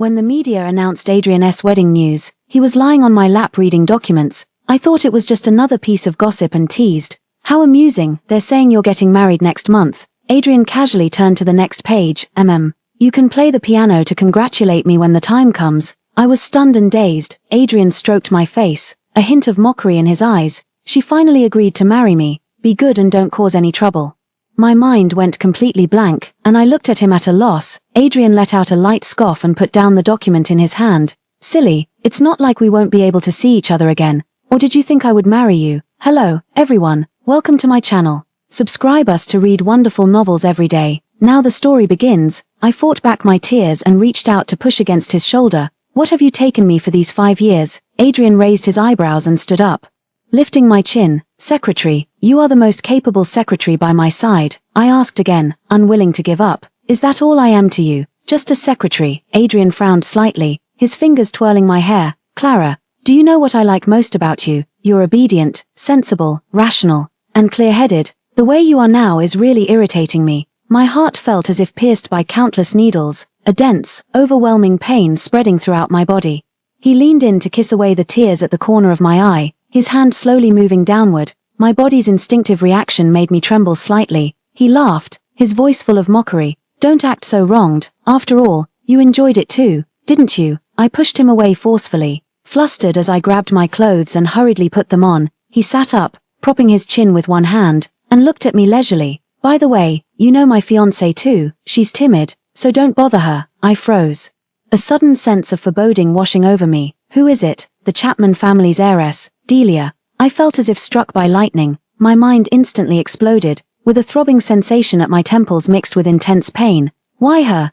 When the media announced Adrian's wedding news, he was lying on my lap reading documents. I thought it was just another piece of gossip and teased. How amusing, they're saying you're getting married next month. Adrian casually turned to the next page. You can play the piano to congratulate me when the time comes. I was stunned and dazed. Adrian stroked my face, a hint of mockery in his eyes. She finally agreed to marry me. Be good and don't cause any trouble. My mind went completely blank, and I looked at him at a loss. Adrian let out a light scoff and put down the document in his hand. Silly, it's not like we won't be able to see each other again. Or did you think I would marry you? Hello, everyone. Welcome to my channel. Subscribe us to read wonderful novels every day. Now the story begins. I fought back my tears and reached out to push against his shoulder. What have you taken me for these 5 years? Adrian raised his eyebrows and stood up. Lifting my chin, Secretary, you are the most capable secretary by my side. I asked again, unwilling to give up. Is that all I am to you? Just a secretary? Adrian frowned slightly, his fingers twirling my hair. Clara, do you know what I like most about you? You're obedient, sensible, rational, and clear-headed. The way you are now is really irritating me. My heart felt as if pierced by countless needles, a dense, overwhelming pain spreading throughout my body. He leaned in to kiss away the tears at the corner of my eye, his hand slowly moving downward. My body's instinctive reaction made me tremble slightly. He laughed, his voice full of mockery. Don't act so wronged. After all, you enjoyed it too, didn't you? I pushed him away forcefully. Flustered as I grabbed my clothes and hurriedly put them on, he sat up, propping his chin with one hand, and looked at me leisurely. By the way, you know my fiancée too. She's timid, so don't bother her. I froze. A sudden sense of foreboding washing over me. Who is it? The Chapman family's heiress, Delia. I felt as if struck by lightning. My mind instantly exploded, with a throbbing sensation at my temples mixed with intense pain. Why her?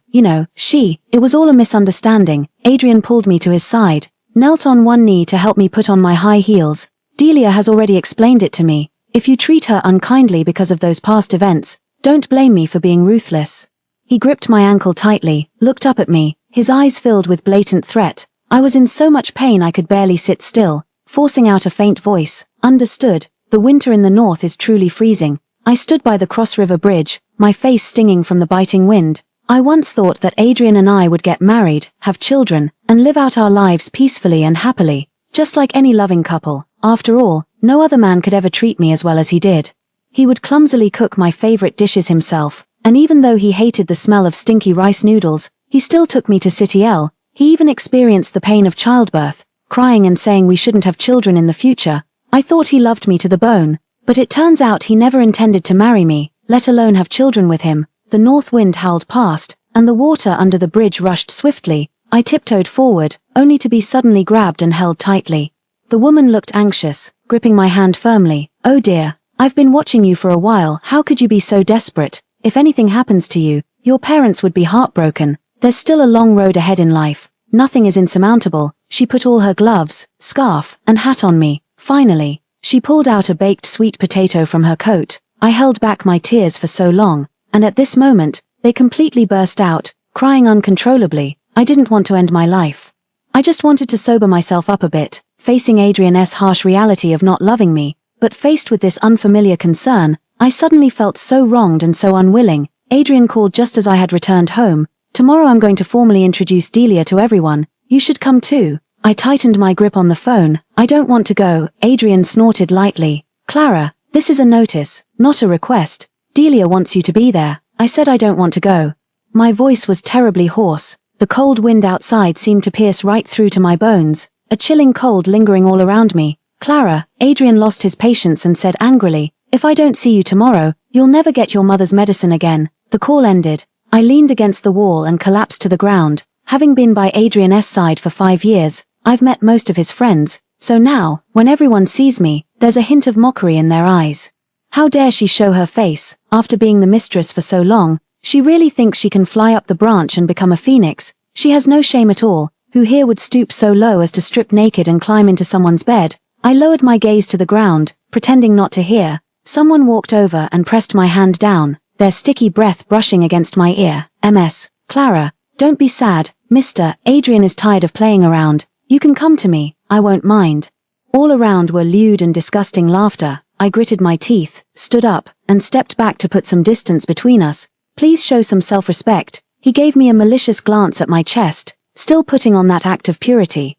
She. It was all a misunderstanding. Adrian pulled me to his side, knelt on one knee to help me put on my high heels. Delia has already explained it to me. If you treat her unkindly because of those past events, don't blame me for being ruthless. He gripped my ankle tightly, looked up at me, his eyes filled with blatant threat. I was in so much pain I could barely sit still, forcing out a faint voice. Understood. The winter in the north is truly freezing. I stood by the Cross River Bridge, my face stinging from the biting wind. I once thought that Adrian and I would get married, have children, and live out our lives peacefully and happily, just like any loving couple. After all, no other man could ever treat me as well as he did. He would clumsily cook my favorite dishes himself, and even though he hated the smell of stinky rice noodles, he still took me to City L. He even experienced the pain of childbirth, crying and saying we shouldn't have children in the future. I thought he loved me to the bone, but it turns out he never intended to marry me, let alone have children with him. The north wind howled past, and the water under the bridge rushed swiftly. I tiptoed forward, only to be suddenly grabbed and held tightly. The woman looked anxious, gripping my hand firmly. Oh dear, I've been watching you for a while. How could you be so desperate? If anything happens to you, your parents would be heartbroken. There's still a long road ahead in life. Nothing is insurmountable. She put all her gloves, scarf, and hat on me. Finally, she pulled out a baked sweet potato from her coat. I held back my tears for so long, and at this moment, they completely burst out, crying uncontrollably. I didn't want to end my life. I just wanted to sober myself up a bit, facing Adrian's harsh reality of not loving me, but faced with this unfamiliar concern, I suddenly felt so wronged and so unwilling. Adrian called just as I had returned home. Tomorrow I'm going to formally introduce Delia to everyone. You should come too. I tightened my grip on the phone. I don't want to go. Adrian snorted lightly. Clara, this is a notice, not a request. Delia wants you to be there. I said I don't want to go. My voice was terribly hoarse. The cold wind outside seemed to pierce right through to my bones, a chilling cold lingering all around me. Clara, Adrian lost his patience and said angrily, if I don't see you tomorrow, you'll never get your mother's medicine again. The call ended. I leaned against the wall and collapsed to the ground. Having been by Adrian's side for 5 years, I've met most of his friends, so now, when everyone sees me, there's a hint of mockery in their eyes. How dare she show her face? After being the mistress for so long, she really thinks she can fly up the branch and become a phoenix. She has no shame at all. Who here would stoop so low as to strip naked and climb into someone's bed? I lowered my gaze to the ground, pretending not to hear. Someone walked over and pressed my hand down, their sticky breath brushing against my ear. Ms. Clara, don't be sad, Mr. Adrian is tired of playing around. You can come to me, I won't mind. All around were lewd and disgusting laughter. I gritted my teeth, stood up, and stepped back to put some distance between us. Please show some self-respect. He gave me a malicious glance at my chest, still putting on that act of purity.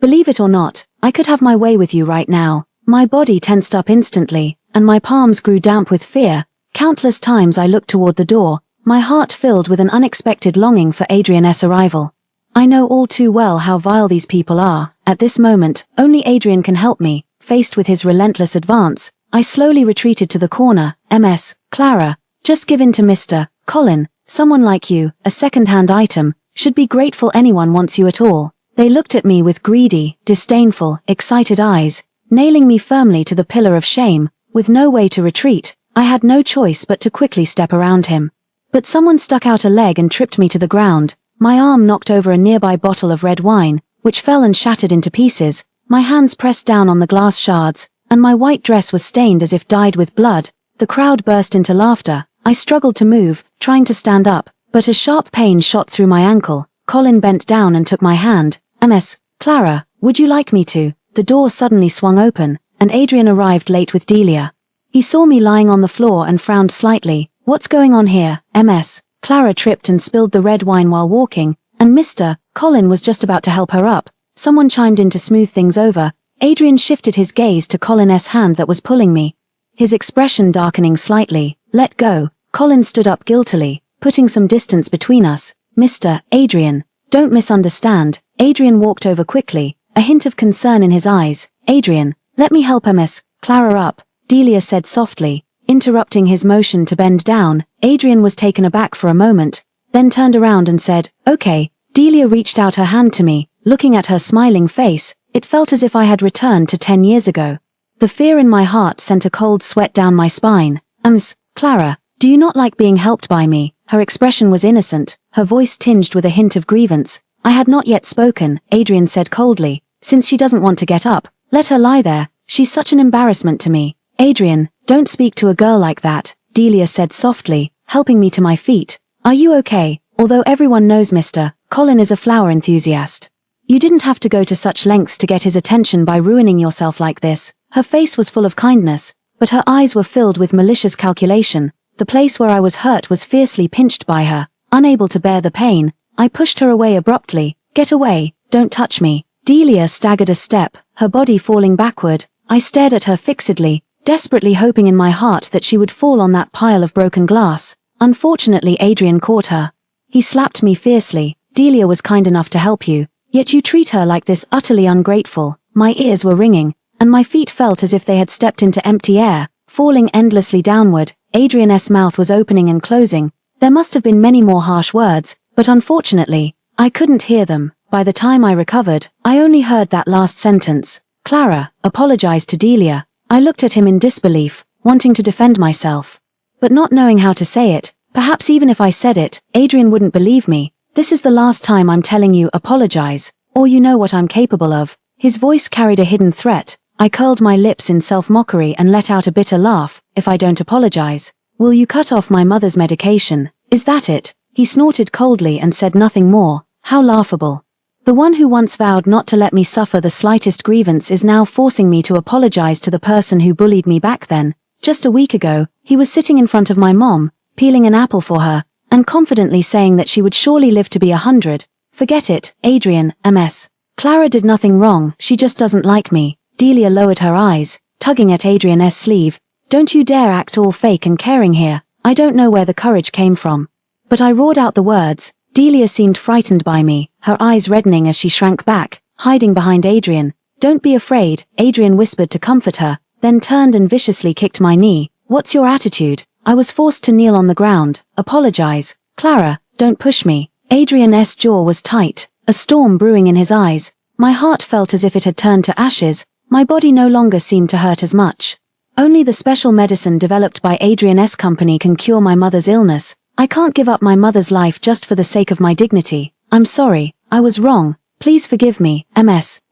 Believe it or not, I could have my way with you right now. My body tensed up instantly, and my palms grew damp with fear. Countless times I looked toward the door, my heart filled with an unexpected longing for Adrian's arrival. I know all too well how vile these people are. At this moment, only Adrian can help me. Faced with his relentless advance, I slowly retreated to the corner. Clara, just give in to Mr. Colin. Someone like you, a second-hand item, should be grateful anyone wants you at all. They looked at me with greedy, disdainful, excited eyes, nailing me firmly to the pillar of shame. With no way to retreat, I had no choice but to quickly step around him. But someone stuck out a leg and tripped me to the ground. My arm knocked over a nearby bottle of red wine, which fell and shattered into pieces. My hands pressed down on the glass shards, and my white dress was stained as if dyed with blood. The crowd burst into laughter. I struggled to move, trying to stand up, but a sharp pain shot through my ankle. Colin bent down and took my hand. Clara, would you like me to? The door suddenly swung open, and Adrian arrived late with Delia. He saw me lying on the floor and frowned slightly. What's going on here? Clara tripped and spilled the red wine while walking, and Mr. Colin was just about to help her up. Someone chimed in to smooth things over. Adrian shifted his gaze to Colin's hand that was pulling me, his expression darkening slightly. Let go. Colin stood up guiltily, putting some distance between us. Adrian, don't misunderstand. Adrian walked over quickly, a hint of concern in his eyes. Adrian, let me help Clara up, Delia said softly, interrupting his motion to bend down. Adrian was taken aback for a moment, then turned around and said, okay. Delia reached out her hand to me. Looking at her smiling face, it felt as if I had returned to 10 years ago. The fear in my heart sent a cold sweat down my spine. Clara, do you not like being helped by me? Her expression was innocent, her voice tinged with a hint of grievance. I had not yet spoken, Adrian said coldly. Since she doesn't want to get up, let her lie there. She's such an embarrassment to me. Adrian, don't speak to a girl like that, Delia said softly, helping me to my feet. Are you okay? Although everyone knows Mr. Colin is a flower enthusiast. You didn't have to go to such lengths to get his attention by ruining yourself like this. Her face was full of kindness, but her eyes were filled with malicious calculation. The place where I was hurt was fiercely pinched by her. Unable to bear the pain, I pushed her away abruptly. Get away, don't touch me. Delia staggered a step, her body falling backward. I stared at her fixedly, desperately hoping in my heart that she would fall on that pile of broken glass. Unfortunately, Adrian caught her. He slapped me fiercely. Delia was kind enough to help you, yet you treat her like this, utterly ungrateful. My ears were ringing, and my feet felt as if they had stepped into empty air, falling endlessly downward. Adrian's mouth was opening and closing. There must have been many more harsh words, but unfortunately, I couldn't hear them. By the time I recovered, I only heard that last sentence. Clara, apologized to Delia. I looked at him in disbelief, wanting to defend myself, but not knowing how to say it. Perhaps even if I said it, Adrian wouldn't believe me. This is the last time I'm telling you, apologize, or you know what I'm capable of. His voice carried a hidden threat. I curled my lips in self-mockery and let out a bitter laugh. If I don't apologize, will you cut off my mother's medication? Is that it? He snorted coldly and said nothing more. How laughable. The one who once vowed not to let me suffer the slightest grievance is now forcing me to apologize to the person who bullied me back then. Just a week ago, he was sitting in front of my mom, peeling an apple for her, and confidently saying that she would surely live to be 100. Forget it, Adrian, Clara did nothing wrong, she just doesn't like me. Delia lowered her eyes, tugging at Adrian's sleeve. Don't you dare act all fake and caring here. I don't know where the courage came from. But I roared out the words. Delia seemed frightened by me, her eyes reddening as she shrank back, hiding behind Adrian. Don't be afraid, Adrian whispered to comfort her, then turned and viciously kicked my knee. What's your attitude? I was forced to kneel on the ground. Apologize. Clara, don't push me. Adrian's jaw was tight, a storm brewing in his eyes. My heart felt as if it had turned to ashes. My body no longer seemed to hurt as much. Only the special medicine developed by Adrian's company can cure my mother's illness. I can't give up my mother's life just for the sake of my dignity. I'm sorry, I was wrong. Please forgive me,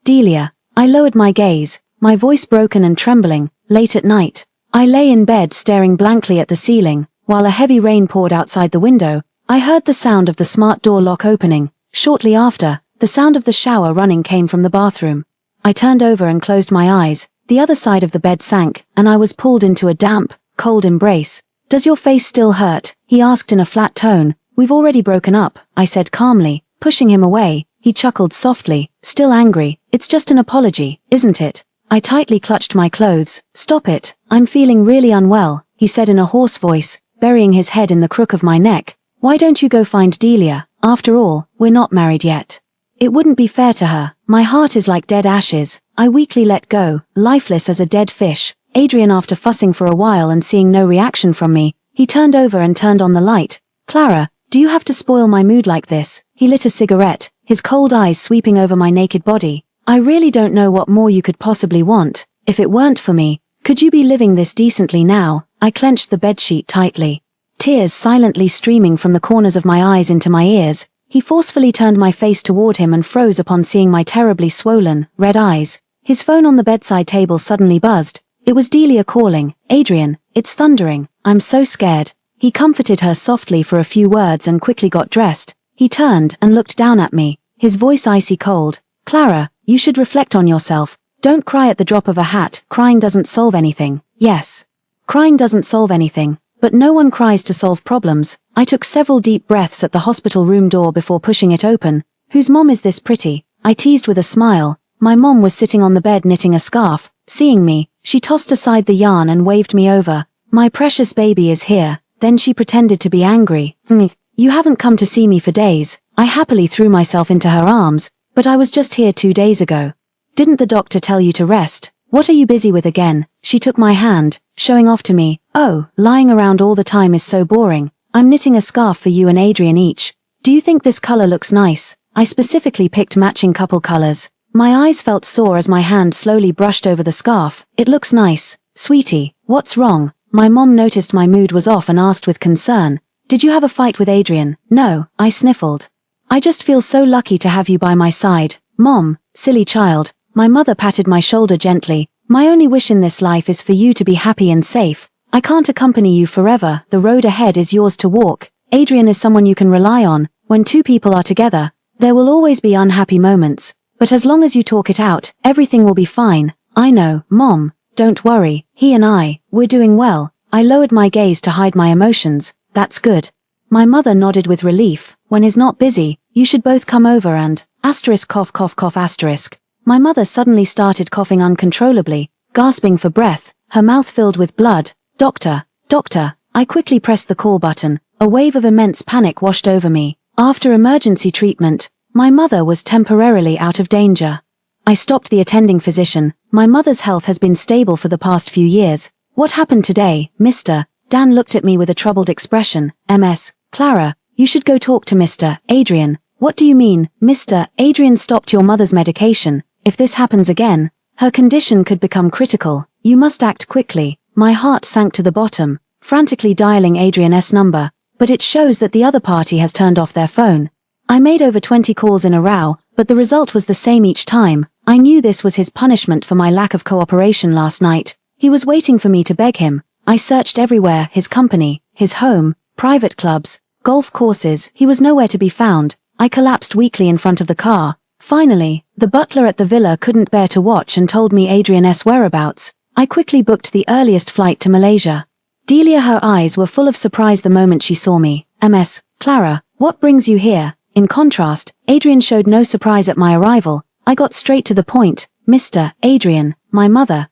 Delia. I lowered my gaze, my voice broken and trembling. Late at night, I lay in bed staring blankly at the ceiling, while a heavy rain poured outside the window. I heard the sound of the smart door lock opening. Shortly after, the sound of the shower running came from the bathroom. I turned over and closed my eyes. The other side of the bed sank, and I was pulled into a damp, cold embrace. Does your face still hurt? He asked in a flat tone. We've already broken up, I said calmly, pushing him away. He chuckled softly, still angry. It's just an apology, isn't it? I tightly clutched my clothes. Stop it, I'm feeling really unwell, he said in a hoarse voice, burying his head in the crook of my neck. Why don't you go find Delia? After all, we're not married yet. It wouldn't be fair to her. My heart is like dead ashes. I weakly let go, lifeless as a dead fish. Adrian, after fussing for a while and seeing no reaction from me, he turned over and turned on the light. Clara, do you have to spoil my mood like this? He lit a cigarette, his cold eyes sweeping over my naked body. I really don't know what more you could possibly want. If it weren't for me, could you be living this decently now? I clenched the bedsheet tightly. Tears silently streaming from the corners of my eyes into my ears. He forcefully turned my face toward him and froze upon seeing my terribly swollen, red eyes. His phone on the bedside table suddenly buzzed. It was Delia calling. Adrian, it's thundering. I'm so scared. He comforted her softly for a few words and quickly got dressed. He turned and looked down at me, his voice icy cold. Clara, you should reflect on yourself. Don't cry at the drop of a hat. Crying doesn't solve anything. Yes. Crying doesn't solve anything, but no one cries to solve problems. I took several deep breaths at the hospital room door before pushing it open. Whose mom is this pretty? I teased with a smile. My mom was sitting on the bed knitting a scarf. Seeing me, she tossed aside the yarn and waved me over. My precious baby is here. Then she pretended to be angry. You haven't come to see me for days. I happily threw myself into her arms, but I was just here 2 days ago. Didn't the doctor tell you to rest? What are you busy with again? She took my hand, showing off to me. Oh, lying around all the time is so boring. I'm knitting a scarf for you and Adrian each. Do you think this color looks nice? I specifically picked matching couple colors. My eyes felt sore as my hand slowly brushed over the scarf. It looks nice. Sweetie, what's wrong? My mom noticed my mood was off and asked with concern. Did you have a fight with Adrian? No, I sniffled. I just feel so lucky to have you by my side. Mom, silly child. My mother patted my shoulder gently. My only wish in this life is for you to be happy and safe. I can't accompany you forever. The road ahead is yours to walk. Adrian is someone you can rely on. When two people are together, there will always be unhappy moments. But as long as you talk it out, everything will be fine. I know, Mom. Don't worry, we're doing well. I lowered my gaze to hide my emotions. That's good. My mother nodded with relief. When he's not busy, you should both come over and, cough cough cough asterisk. My mother suddenly started coughing uncontrollably, gasping for breath, her mouth filled with blood. Doctor. I quickly pressed the call button. A wave of immense panic washed over me. After emergency treatment, my mother was temporarily out of danger. I stopped the attending physician. My mother's health has been stable for the past few years. What happened today, Mr.? Dan looked at me with a troubled expression. MS. Clara, you should go talk to Mr. Adrian. What do you mean, Mr. Adrian stopped your mother's medication? If this happens again, her condition could become critical. You must act quickly. My heart sank to the bottom, frantically dialing Adrian's number, but it shows that the other party has turned off their phone. I made over 20 calls in a row, but the result was the same each time. I knew this was his punishment for my lack of cooperation last night. He was waiting for me to beg him. I searched everywhere, his company, his home, private clubs, golf courses. He was nowhere to be found. I collapsed weakly in front of the car. Finally, the butler at the villa couldn't bear to watch and told me Adrian's whereabouts. I quickly booked the earliest flight to Malaysia. Delia, her eyes were full of surprise the moment she saw me. MS. Clara, what brings you here? In contrast, Adrian showed no surprise at my arrival. I got straight to the point. Mr. Adrian, my mother.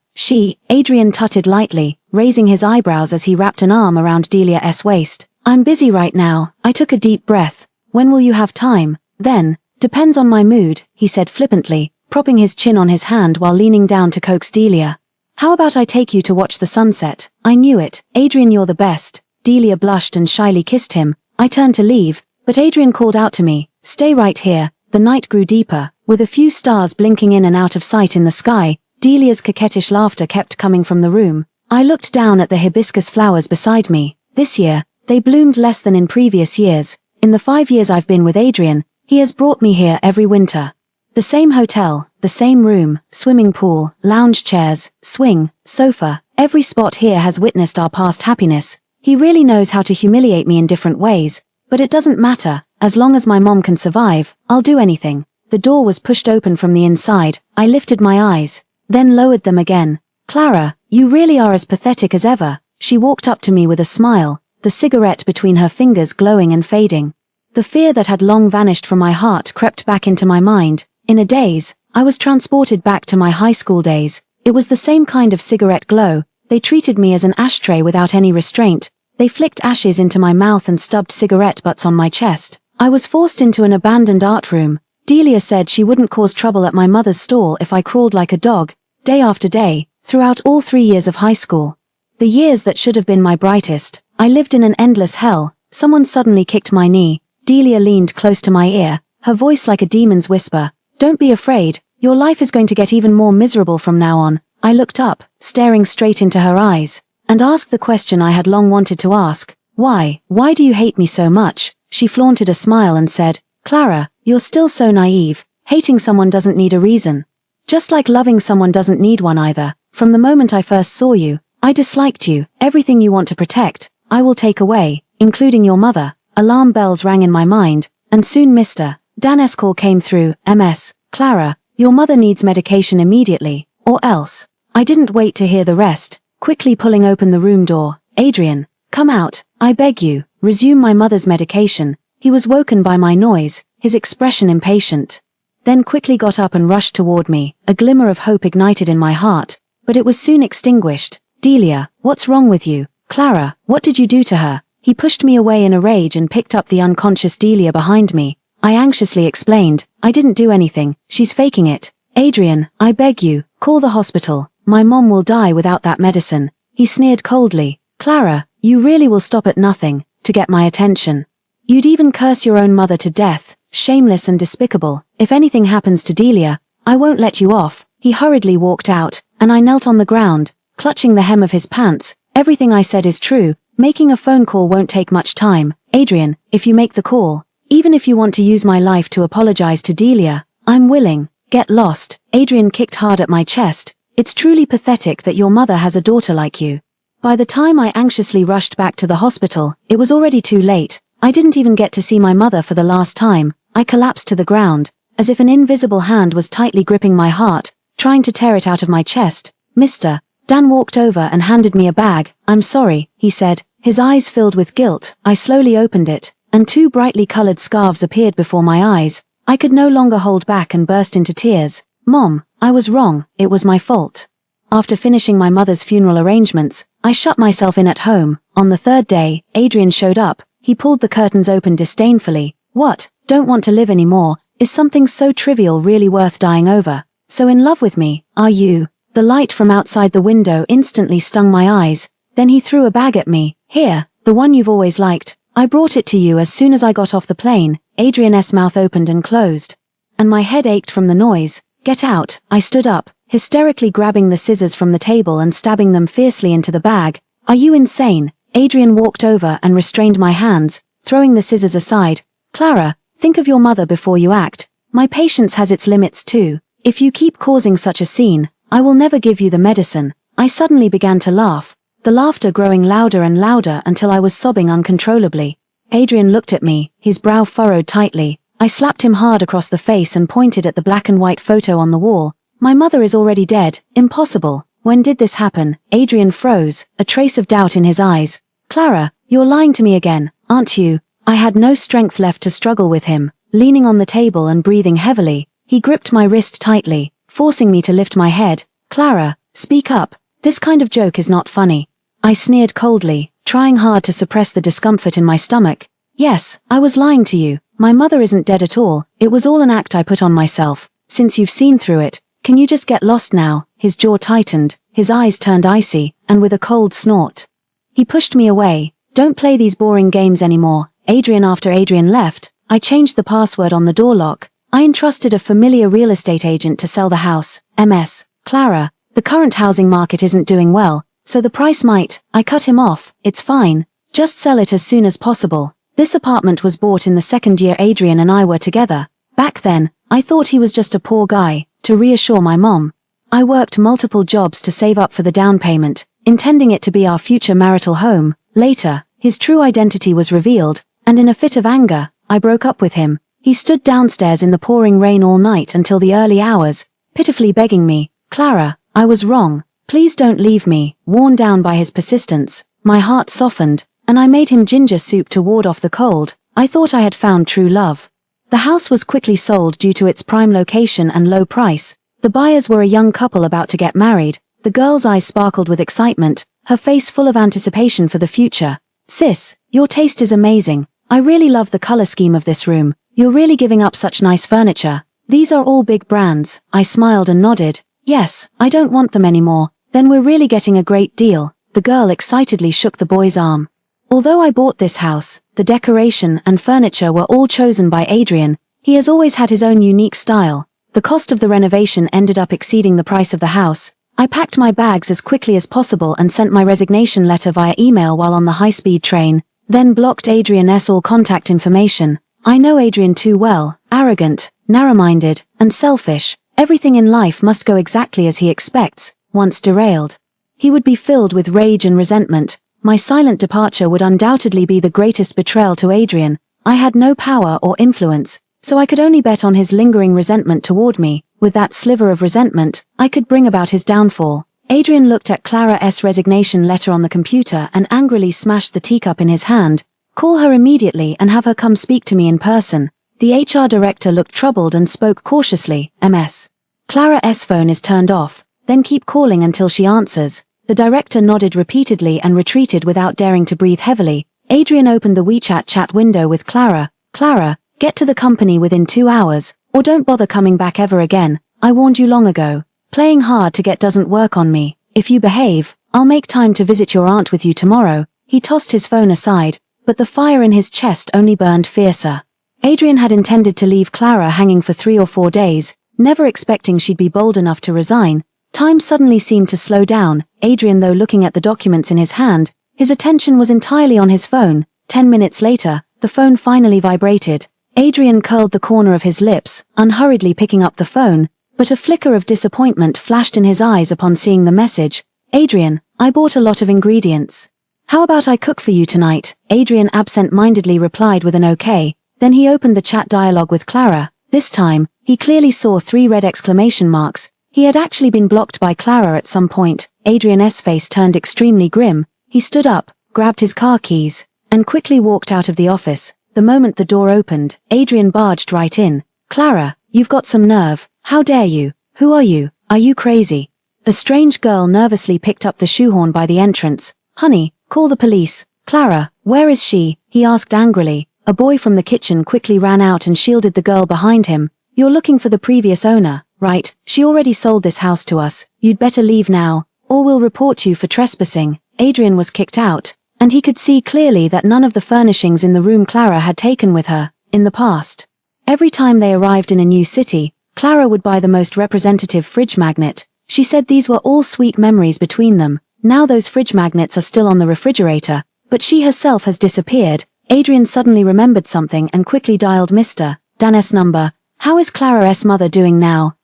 Adrian tutted lightly, raising his eyebrows as he wrapped an arm around Delia's waist. I'm busy right now. I took a deep breath. When will you have time? Then, depends on my mood, he said flippantly, propping his chin on his hand while leaning down to coax Delia. How about I take you to watch the sunset? I knew it. Adrian, you're the best. Delia blushed and shyly kissed him. I turned to leave, but Adrian called out to me. Stay right here. The night grew deeper, with a few stars blinking in and out of sight in the sky. Delia's coquettish laughter kept coming from the room. I looked down at the hibiscus flowers beside me. This year, they bloomed less than in previous years. In the 5 years I've been with Adrian, he has brought me here every winter. The same hotel, the same room, swimming pool, lounge chairs, swing, sofa. Every spot here has witnessed our past happiness. He really knows how to humiliate me in different ways. But it doesn't matter. As long as my mom can survive, I'll do anything. The door was pushed open from the inside. I lifted my eyes, then lowered them again. Clara, you really are as pathetic as ever. She walked up to me with a smile, the cigarette between her fingers glowing and fading. The fear that had long vanished from my heart crept back into my mind. In a daze, I was transported back to my high school days. It was the same kind of cigarette glow. They treated me as an ashtray without any restraint. They flicked ashes into my mouth and stubbed cigarette butts on my chest. I was forced into an abandoned art room. Delia said she wouldn't cause trouble at my mother's stall if I crawled like a dog, day after day, throughout all 3 years of high school. The years that should have been my brightest, I lived in an endless hell. Someone suddenly kicked my knee. Delia leaned close to my ear, her voice like a demon's whisper. Don't be afraid, your life is going to get even more miserable from now on. I looked up, staring straight into her eyes, and asked the question I had long wanted to ask. Why do you hate me so much? She flaunted a smile and said, Clara, you're still so naive. Hating someone doesn't need a reason. Just like loving someone doesn't need one either. From the moment I first saw you, I disliked you. Everything you want to protect, I will take away, including your mother. Alarm bells rang in my mind, and soon Mr. Dan's call came through. MS, Clara, your mother needs medication immediately, or else. I didn't wait to hear the rest, quickly pulling open the room door. Adrian, come out, I beg you. Resume my mother's medication. He was woken by my noise, his expression impatient. Then quickly got up and rushed toward me. A glimmer of hope ignited in my heart, but it was soon extinguished. Delia, what's wrong with you? Clara, what did you do to her? He pushed me away in a rage and picked up the unconscious Delia behind me. I anxiously explained, I didn't do anything, she's faking it. Adrian, I beg you, call the hospital. My mom will die without that medicine. He sneered coldly. Clara, you really will stop at nothing to get my attention. You'd even curse your own mother to death. Shameless and despicable. If anything happens to Delia, I won't let you off. He hurriedly walked out, and I knelt on the ground, clutching the hem of his pants. Everything I said is true. Making a phone call won't take much time. Adrian, if you make the call, even if you want to use my life to apologize to Delia, I'm willing. Get lost. Adrian kicked hard at my chest. It's truly pathetic that your mother has a daughter like you. By the time I anxiously rushed back to the hospital, it was already too late. I didn't even get to see my mother for the last time. I collapsed to the ground, as if an invisible hand was tightly gripping my heart, trying to tear it out of my chest. Mr. Dan walked over and handed me a bag. I'm sorry, he said, his eyes filled with guilt. I slowly opened it, and 2 brightly colored scarves appeared before my eyes. I could no longer hold back and burst into tears. Mom, I was wrong, it was my fault. After finishing my mother's funeral arrangements, I shut myself in at home. On the 3rd day, Adrian showed up. He pulled the curtains open disdainfully. What? Don't want to live anymore? Is something so trivial really worth dying over? So in love with me, are you? The light from outside the window instantly stung my eyes. Then he threw a bag at me. Here, the one you've always liked. I brought it to you as soon as I got off the plane. Adrian's mouth opened and closed, and my head ached from the noise. Get out. I stood up, hysterically grabbing the scissors from the table and stabbing them fiercely into the bag. Are you insane? Adrian walked over and restrained my hands, throwing the scissors aside. Clara, think of your mother before you act. My patience has its limits too. If you keep causing such a scene, I will never give you the medicine. I suddenly began to laugh, the laughter growing louder and louder until I was sobbing uncontrollably. Adrian looked at me, his brow furrowed tightly. I slapped him hard across the face and pointed at the black and white photo on the wall. My mother is already dead. Impossible. When did this happen? Adrian froze, a trace of doubt in his eyes. Clara, you're lying to me again, aren't you? I had no strength left to struggle with him. Leaning on the table and breathing heavily, he gripped my wrist tightly, forcing me to lift my head. Clara, speak up. This kind of joke is not funny. I sneered coldly, trying hard to suppress the discomfort in my stomach. Yes, I was lying to you. My mother isn't dead at all. It was all an act I put on myself. Since you've seen through it, can you just get lost now? His jaw tightened, his eyes turned icy, and with a cold snort, he pushed me away. Don't play these boring games anymore. After Adrian left, I changed the password on the door lock. I entrusted a familiar real estate agent to sell the house. MS, Clara, the current housing market isn't doing well, so the price might. I cut him off. It's fine. Just sell it as soon as possible. This apartment was bought in the 2nd year Adrian and I were together. Back then, I thought he was just a poor guy. To reassure my mom, I worked multiple jobs to save up for the down payment, intending it to be our future marital home. Later, his true identity was revealed, and in a fit of anger, I broke up with him. He stood downstairs in the pouring rain all night until the early hours, pitifully begging me, Clara, I was wrong. Please don't leave me. Worn down by his persistence, my heart softened, and I made him ginger soup to ward off the cold. I thought I had found true love. The house was quickly sold due to its prime location and low price. The buyers were a young couple about to get married. The girl's eyes sparkled with excitement, her face full of anticipation for the future. "Sis, your taste is amazing. I really love the color scheme of this room. You're really giving up such nice furniture. These are all big brands." I smiled and nodded. "Yes, I don't want them anymore." "Then we're really getting a great deal." The girl excitedly shook the boy's arm. Although I bought this house, the decoration and furniture were all chosen by Adrian. He has always had his own unique style. The cost of the renovation ended up exceeding the price of the house. I packed my bags as quickly as possible and sent my resignation letter via email while on the high-speed train, then blocked Adrian's all contact information. I know Adrian too well: arrogant, narrow-minded, and selfish. Everything in life must go exactly as he expects. Once derailed, he would be filled with rage and resentment. My silent departure would undoubtedly be the greatest betrayal to Adrian. I had no power or influence, so I could only bet on his lingering resentment toward me. With that sliver of resentment, I could bring about his downfall. Adrian looked at Clara's resignation letter on the computer and angrily smashed the teacup in his hand. "Call her immediately and have her come speak to me in person." The HR director looked troubled and spoke cautiously. "MS. Clara's phone is turned off. Then keep calling until she answers." The director nodded repeatedly and retreated without daring to breathe heavily. Adrian opened the WeChat chat window with Clara. "Clara, get to the company within 2 hours, or don't bother coming back ever again. I warned you long ago. Playing hard to get doesn't work on me. If you behave, I'll make time to visit your aunt with you tomorrow." He tossed his phone aside, but the fire in his chest only burned fiercer. Adrian had intended to leave Clara hanging for 3 or 4 days, never expecting she'd be bold enough to resign. Time suddenly seemed to slow down. Adrian, though looking at the documents in his hand, his attention was entirely on his phone. 10 minutes later, the phone finally vibrated. Adrian curled the corner of his lips, unhurriedly picking up the phone, but a flicker of disappointment flashed in his eyes upon seeing the message. "Adrian, I bought a lot of ingredients. How about I cook for you tonight?" Adrian absent-mindedly replied with an okay. Then he opened the chat dialogue with Clara. This time, he clearly saw 3 red exclamation marks. He had actually been blocked by Clara at some point. Adrian's face turned extremely grim. He stood up, grabbed his car keys, and quickly walked out of the office. The moment the door opened, Adrian barged right in. "Clara, you've got some nerve. How dare you? Who are you? Are you crazy?" The strange girl nervously picked up the shoehorn by the entrance. "Honey, call the police." "Clara, where is she?" he asked angrily. A boy from the kitchen quickly ran out and shielded the girl behind him. "You're looking for the previous owner, right? She already sold this house to us. You'd better leave now, or we'll report you for trespassing." Adrian was kicked out, and he could see clearly that none of the furnishings in the room Clara had taken with her. In the past, every time they arrived in a new city, Clara would buy the most representative fridge magnet. She said these were all sweet memories between them. Now those fridge magnets are still on the refrigerator, but she herself has disappeared. Adrian suddenly remembered something and quickly dialed Mr. Dan's number. "How is Clara's mother doing now?"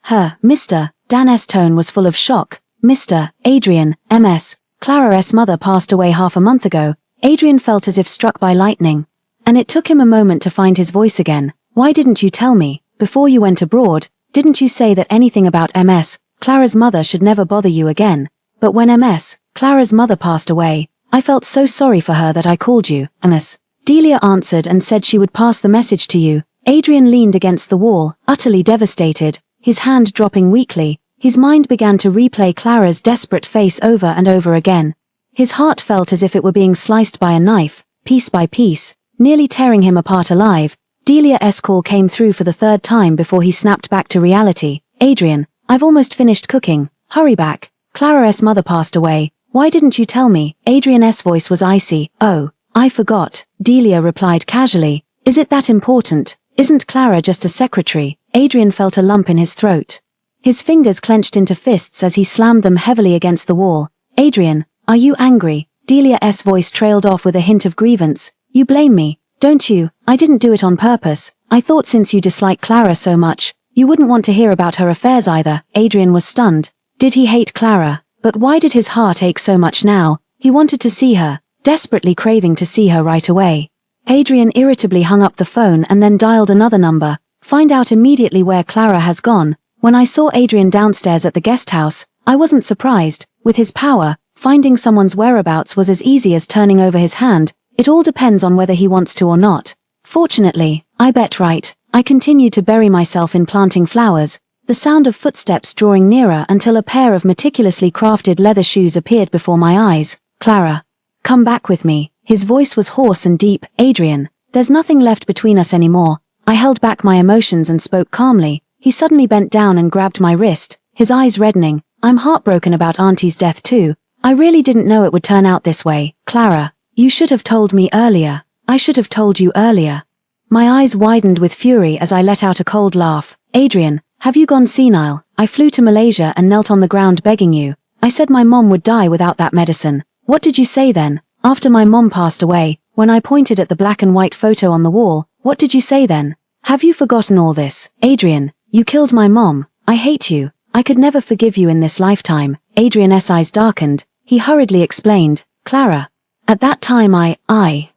Mr. Dan's tone was full of shock. "Mr. Adrian, MS. Clara's mother passed away half a month ago." Adrian felt as if struck by lightning, and it took him a moment to find his voice again. "Why didn't you tell me? Before you went abroad, didn't you say that anything about MS, Clara's mother, should never bother you again? But when MS, Clara's mother, passed away, I felt so sorry for her that I called you, MS." Delia answered and said she would pass the message to you. Adrian leaned against the wall, utterly devastated, his hand dropping weakly. His mind began to replay Clara's desperate face over and over again. His heart felt as if it were being sliced by a knife, piece by piece, nearly tearing him apart alive. Delia's call came through for the 3rd time before he snapped back to reality. "Adrian, I've almost finished cooking. Hurry back. Clara's mother passed away. Why didn't you tell me?" Adrian's voice was icy. "Oh, I forgot," Delia replied casually. "Is it that important? Isn't Clara just a secretary?" Adrian felt a lump in his throat. His fingers clenched into fists as he slammed them heavily against the wall. "Adrian, are you angry?" Delia's voice trailed off with a hint of grievance. "You blame me, don't you? I didn't do it on purpose. I thought since you dislike Clara so much, you wouldn't want to hear about her affairs either." Adrian was stunned. Did he hate Clara? But why did his heart ache so much now? He wanted to see her, desperately craving to see her right away. Adrian irritably hung up the phone and then dialed another number. "Find out immediately where Clara has gone." When I saw Adrian downstairs at the guest house, I wasn't surprised. With his power, finding someone's whereabouts was as easy as turning over his hand. It all depends on whether he wants to or not. Fortunately, I bet right, I continued to bury myself in planting flowers, the sound of footsteps drawing nearer until a pair of meticulously crafted leather shoes appeared before my eyes. Clara. Come back with me. His voice was hoarse and deep. Adrian, there's nothing left between us anymore. I held back my emotions and spoke calmly. He suddenly bent down and grabbed my wrist, his eyes reddening. I'm heartbroken about Auntie's death too. I really didn't know it would turn out this way. Clara, you should have told me earlier. I should have told you earlier. My eyes widened with fury as I let out a cold laugh. Adrian, have you gone senile? I flew to Malaysia and knelt on the ground begging you. I said my mom would die without that medicine. What did you say then? After my mom passed away, when I pointed at the black and white photo on the wall, what did you say then? Have you forgotten all this? Adrian, you killed my mom. I hate you. I could never forgive you in this lifetime. Adrian's eyes darkened. He hurriedly explained, Clara. At that time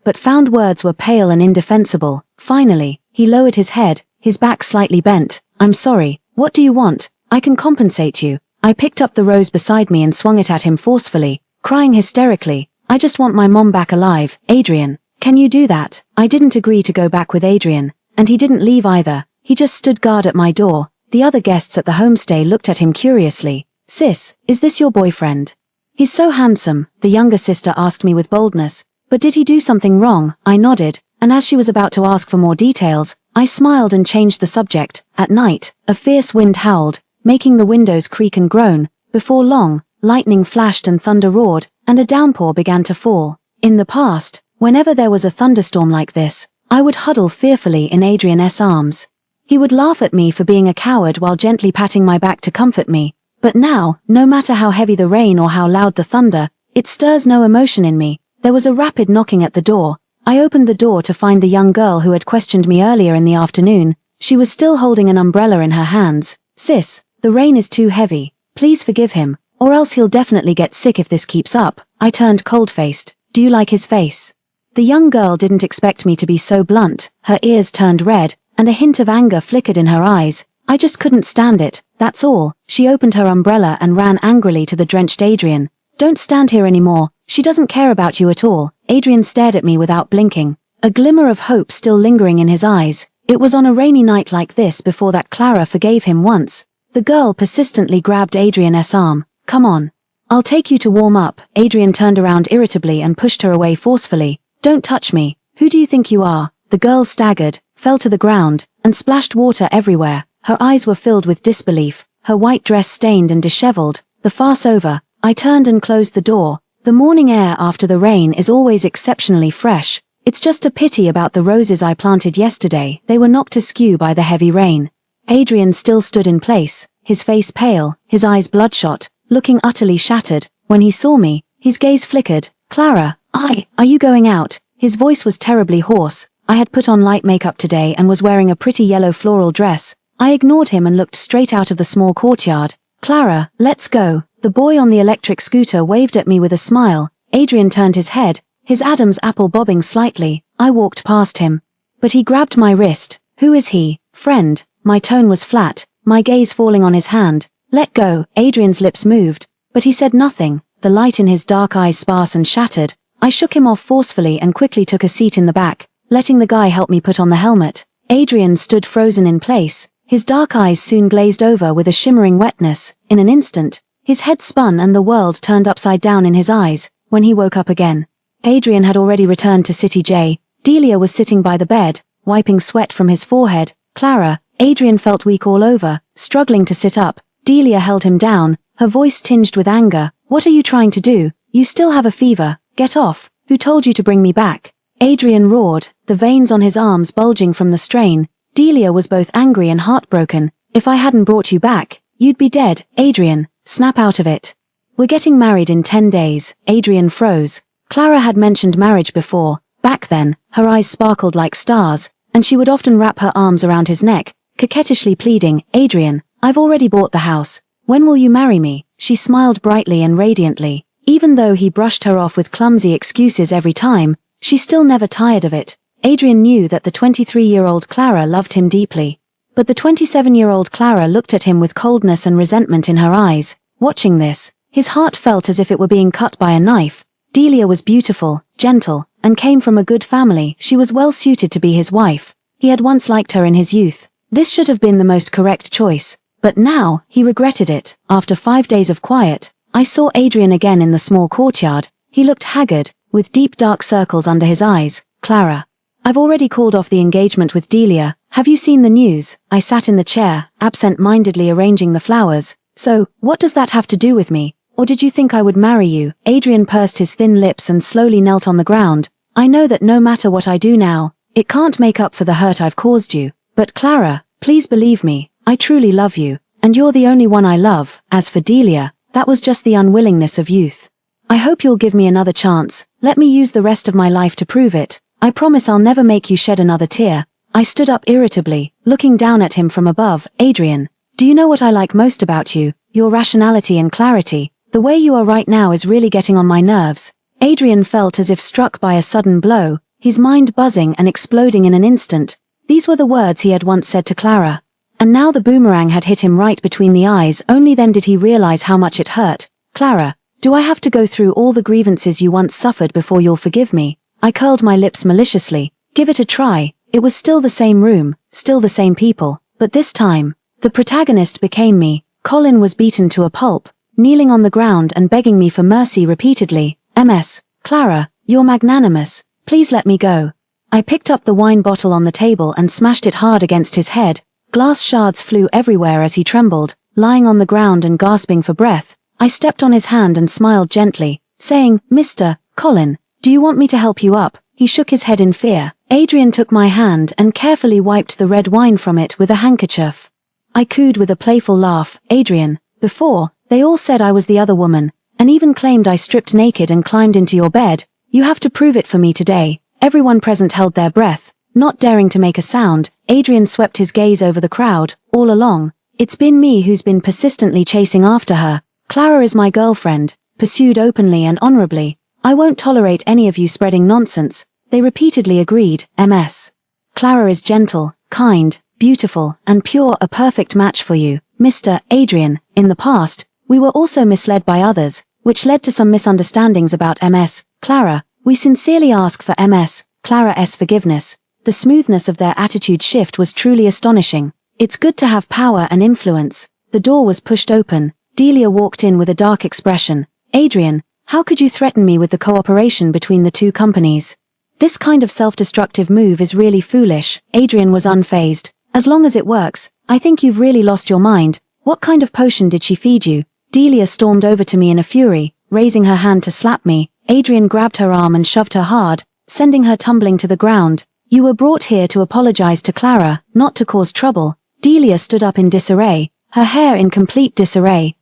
but found words were pale and indefensible. Finally, he lowered his head, his back slightly bent. I'm sorry. What do you want? I can compensate you. I picked up the rose beside me and swung it at him forcefully, crying hysterically. I just want my mom back alive. Adrian, can you do that? I didn't agree to go back with Adrian, and he didn't leave either. He just stood guard at my door. The other guests at the homestay looked at him curiously. Sis, is this your boyfriend? He's so handsome, the younger sister asked me with boldness. But did he do something wrong? I nodded, and as she was about to ask for more details, I smiled and changed the subject. At night, a fierce wind howled, making the windows creak and groan. Before long, lightning flashed and thunder roared, and a downpour began to fall. In the past, whenever there was a thunderstorm like this, I would huddle fearfully in Adrian's arms. He would laugh at me for being a coward while gently patting my back to comfort me. But now, no matter how heavy the rain or how loud the thunder, it stirs no emotion in me. There was a rapid knocking at the door. I opened the door to find the young girl who had questioned me earlier in the afternoon. She was still holding an umbrella in her hands. Sis, the rain is too heavy. Please forgive him, or else he'll definitely get sick if this keeps up. I turned cold-faced. Do you like his face? The young girl didn't expect me to be so blunt. Her ears turned red, and a hint of anger flickered in her eyes. I just couldn't stand it, that's all. She opened her umbrella and ran angrily to the drenched Adrian. Don't stand here anymore, she doesn't care about you at all. Adrian stared at me without blinking, a glimmer of hope still lingering in his eyes. It was on a rainy night like this before that Clara forgave him once. The girl persistently grabbed Adrian's arm. Come on. I'll take you to warm up. Adrian turned around irritably and pushed her away forcefully. Don't touch me. Who do you think you are? The girl staggered, fell to the ground, and splashed water everywhere. Her eyes were filled with disbelief, her white dress stained and disheveled. The farce over, I turned and closed the door. The morning air after the rain is always exceptionally fresh. It's just a pity about the roses I planted yesterday. They were knocked askew by the heavy rain. Adrian still stood in place, his face pale, his eyes bloodshot, looking utterly shattered. When he saw me, his gaze flickered. Clara, are you going out? His voice was terribly hoarse. I had put on light makeup today and was wearing a pretty yellow floral dress. I ignored him and looked straight out of the small courtyard. Clara, let's go. The boy on the electric scooter waved at me with a smile. Adrian turned his head, his Adam's apple bobbing slightly. I walked past him. But he grabbed my wrist. Who is he? Friend. My tone was flat, my gaze falling on his hand. Let go. Adrian's lips moved, but he said nothing, the light in his dark eyes sparse and shattered. I shook him off forcefully and quickly took a seat in the back, letting the guy help me put on the helmet. Adrian stood frozen in place. His dark eyes soon glazed over with a shimmering wetness. In an instant, his head spun and the world turned upside down in his eyes. When he woke up again, Adrian had already returned to City J. Delia was sitting by the bed, wiping sweat from his forehead. Clara, Adrian felt weak all over, struggling to sit up. Delia held him down, her voice tinged with anger. What are you trying to do? You still have a fever. Get off. Who told you to bring me back? Adrian roared, the veins on his arms bulging from the strain. Delia was both angry and heartbroken. If I hadn't brought you back, you'd be dead. Adrian, snap out of it. We're getting married in 10 days. Adrian froze. Clara had mentioned marriage before. Back then, her eyes sparkled like stars, and she would often wrap her arms around his neck, coquettishly pleading, Adrian, I've already bought the house. When will you marry me? She smiled brightly and radiantly. Even though he brushed her off with clumsy excuses every time, she still never tired of it. Adrian knew that the 23-year-old Clara loved him deeply. But the 27-year-old Clara looked at him with coldness and resentment in her eyes. Watching this, his heart felt as if it were being cut by a knife. Delia was beautiful, gentle, and came from a good family. She was well suited to be his wife. He had once liked her in his youth. This should have been the most correct choice. But now, he regretted it. After 5 days of quiet, I saw Adrian again in the small courtyard. He looked haggard, with deep dark circles under his eyes. Clara. I've already called off the engagement with Delia. Have you seen the news? I sat in the chair, absent-mindedly arranging the flowers. So, what does that have to do with me? Or did you think I would marry you? Adrian pursed his thin lips and slowly knelt on the ground. I know that no matter what I do now, it can't make up for the hurt I've caused you. But Clara, please believe me, I truly love you, and you're the only one I love. As for Delia, that was just the unwillingness of youth. I hope you'll give me another chance. Let me use the rest of my life to prove it. I promise I'll never make you shed another tear. I stood up irritably, looking down at him from above. Adrian, do you know what I like most about you? Your rationality and clarity. The way you are right now is really getting on my nerves. Adrian felt as if struck by a sudden blow, his mind buzzing and exploding in an instant. These were the words he had once said to Clara. And now the boomerang had hit him right between the eyes. Only then did he realize how much it hurt. Clara, do I have to go through all the grievances you once suffered before you'll forgive me? I curled my lips maliciously. Give it a try. It was still the same room, still the same people, but this time, the protagonist became me. Colin was beaten to a pulp, kneeling on the ground and begging me for mercy repeatedly. Ms. Clara, you're magnanimous. Please let me go. I picked up the wine bottle on the table and smashed it hard against his head. Glass shards flew everywhere as he trembled, lying on the ground and gasping for breath. I stepped on his hand and smiled gently, saying, Mr. Colin, do you want me to help you up? He shook his head in fear. Adrian took my hand and carefully wiped the red wine from it with a handkerchief. I cooed with a playful laugh. Adrian, before, they all said I was the other woman, and even claimed I stripped naked and climbed into your bed. You have to prove it for me today. Everyone present held their breath, not daring to make a sound. Adrian swept his gaze over the crowd. All along, it's been me who's been persistently chasing after her. Clara is my girlfriend, pursued openly and honorably. I won't tolerate any of you spreading nonsense. They repeatedly agreed. Ms. Clara is gentle, kind, beautiful, and pure, a perfect match for you, Mr. Adrian. In the past, we were also misled by others, which led to some misunderstandings about Ms. Clara. We sincerely ask for Ms. Clara's forgiveness. The smoothness of their attitude shift was truly astonishing. It's good to have power and influence. The door was pushed open. Delia walked in with a dark expression. Adrian, how could you threaten me with the cooperation between the two companies? This kind of self-destructive move is really foolish. Adrian was unfazed. As long as it works, I think you've really lost your mind. What kind of potion did she feed you? Delia stormed over to me in a fury, raising her hand to slap me. Adrian grabbed her arm and shoved her hard, sending her tumbling to the ground. You were brought here to apologize to Clara, not to cause trouble. Delia stood up in disarray, her hair in complete disarray.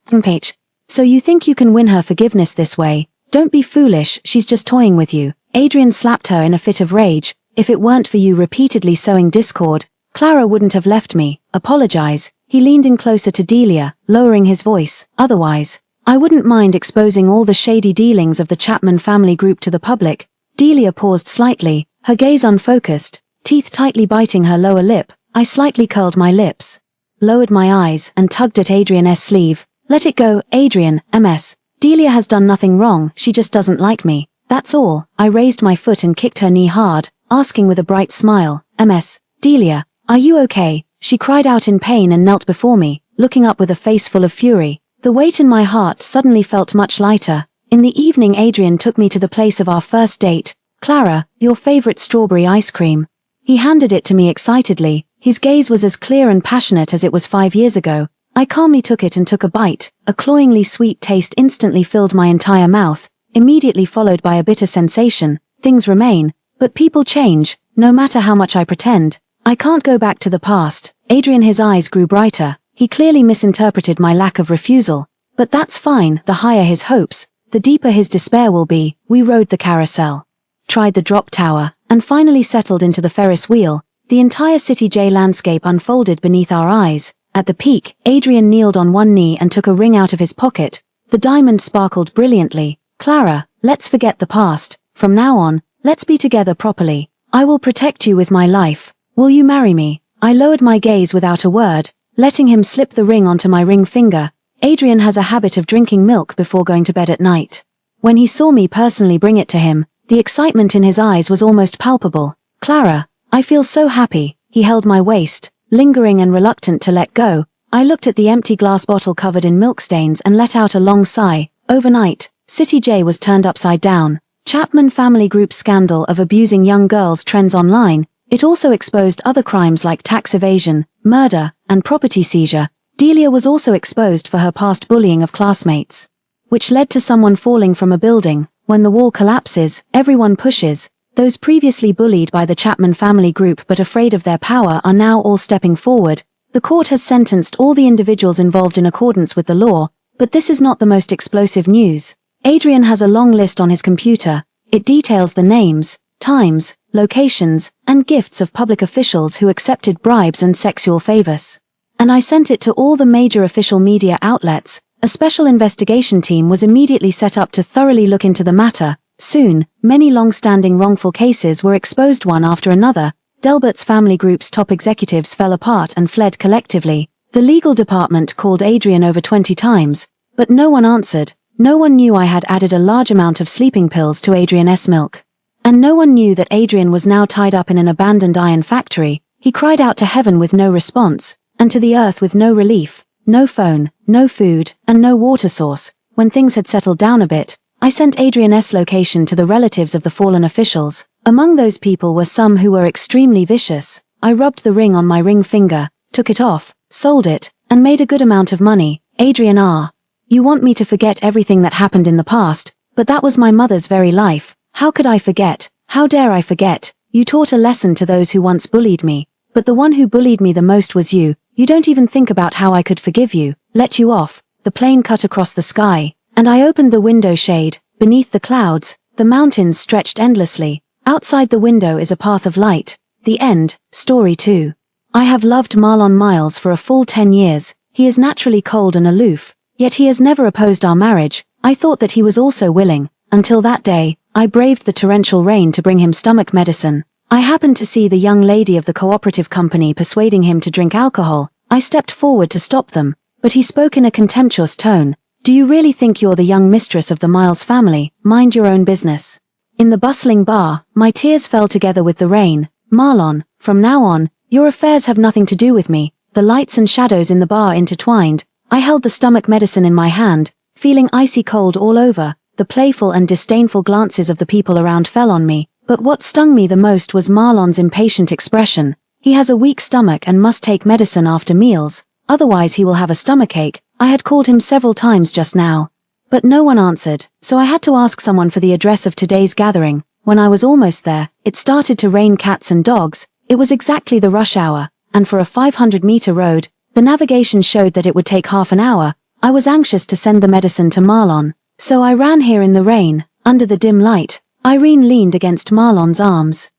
So you think you can win her forgiveness this way? Don't be foolish, she's just toying with you. Adrian slapped her in a fit of rage. If it weren't for you repeatedly sowing discord, Clara wouldn't have left me. Apologize. He leaned in closer to Delia, lowering his voice. Otherwise, I wouldn't mind exposing all the shady dealings of the Chapman family group to the public. Delia paused slightly, her gaze unfocused, teeth tightly biting her lower lip. I slightly curled my lips, lowered my eyes, and tugged at Adrian's sleeve. Let it go, Adrian. Ms. Delia has done nothing wrong, she just doesn't like me. That's all. I raised my foot and kicked her knee hard, asking with a bright smile, Ms. Delia, are you okay? She cried out in pain and knelt before me, looking up with a face full of fury. The weight in my heart suddenly felt much lighter. In the evening Adrian took me to the place of our first date. Clara, your favorite strawberry ice cream. He handed it to me excitedly. His gaze was as clear and passionate as it was 5 years ago. I calmly took it and took a bite. A cloyingly sweet taste instantly filled my entire mouth, immediately followed by a bitter sensation. Things remain, but people change, no matter how much I pretend. I can't go back to the past. Adrian, his eyes grew brighter. He clearly misinterpreted my lack of refusal. But that's fine, the higher his hopes, the deeper his despair will be. We rode the carousel, tried the drop tower, and finally settled into the Ferris wheel. The entire City J landscape unfolded beneath our eyes. At the peak, Adrian kneeled on one knee and took a ring out of his pocket. The diamond sparkled brilliantly. Clara, let's forget the past. From now on, let's be together properly. I will protect you with my life. Will you marry me? I lowered my gaze without a word, letting him slip the ring onto my ring finger. Adrian has a habit of drinking milk before going to bed at night. When he saw me personally bring it to him, the excitement in his eyes was almost palpable. "Clara, I feel so happy." He held my waist, lingering and reluctant to let go. I looked at the empty glass bottle covered in milk stains and let out a long sigh. Overnight, City J was turned upside down. Chapman Family Group scandal of abusing young girls trends online. It also exposed other crimes like tax evasion, murder, and property seizure. Delia was also exposed for her past bullying of classmates, which led to someone falling from a building. When the wall collapses, everyone pushes. Those previously bullied by the Chapman Family Group but afraid of their power are now all stepping forward. The court has sentenced all the individuals involved in accordance with the law, but this is not the most explosive news. Adrian has a long list on his computer. It details the names, times, locations, and gifts of public officials who accepted bribes and sexual favors. And I sent it to all the major official media outlets. A special investigation team was immediately set up to thoroughly look into the matter. Soon, many long-standing wrongful cases were exposed one after another. Delbert's Family Group's top executives fell apart and fled collectively. The legal department called Adrian over 20 times, but no one answered. No one knew I had added a large amount of sleeping pills to Adrian's milk. And no one knew that Adrian was now tied up in an abandoned iron factory. He cried out to heaven with no response, and to the earth with no relief. No phone, no food, and no water source. When things had settled down a bit, I sent Adrian's location to the relatives of the fallen officials. Among those people were some who were extremely vicious. I rubbed the ring on my ring finger, took it off, sold it, and made a good amount of money. Adrian R. You want me to forget everything that happened in the past, but that was my mother's very life. How could I forget? How dare I forget? You taught a lesson to those who once bullied me, but the one who bullied me the most was you. You don't even think about how I could forgive you, let you off. The plane cut across the sky, and I opened the window shade. Beneath the clouds, the mountains stretched endlessly. Outside the window is a path of light. The end. Story 2. I have loved Marlon Miles for a full 10 years. He is naturally cold and aloof, yet he has never opposed our marriage. I thought that he was also willing. Until that day, I braved the torrential rain to bring him stomach medicine. I happened to see the young lady of the cooperative company persuading him to drink alcohol. I stepped forward to stop them, but he spoke in a contemptuous tone. Do you really think you're the young mistress of the Miles family? Mind your own business. In the bustling bar, my tears fell together with the rain. Marlon, from now on, your affairs have nothing to do with me. The lights and shadows in the bar intertwined. I held the stomach medicine in my hand, feeling icy cold all over. The playful and disdainful glances of the people around fell on me, but what stung me the most was Marlon's impatient expression. He has a weak stomach and must take medicine after meals, otherwise he will have a stomachache. I had called him several times just now, but no one answered, so I had to ask someone for the address of today's gathering. When I was almost there, it started to rain cats and dogs. It was exactly the rush hour, and for a 500-meter road, the navigation showed that it would take half an hour. I was anxious to send the medicine to Marlon, so I ran here in the rain, under the dim light. Irene leaned against Marlon's arms,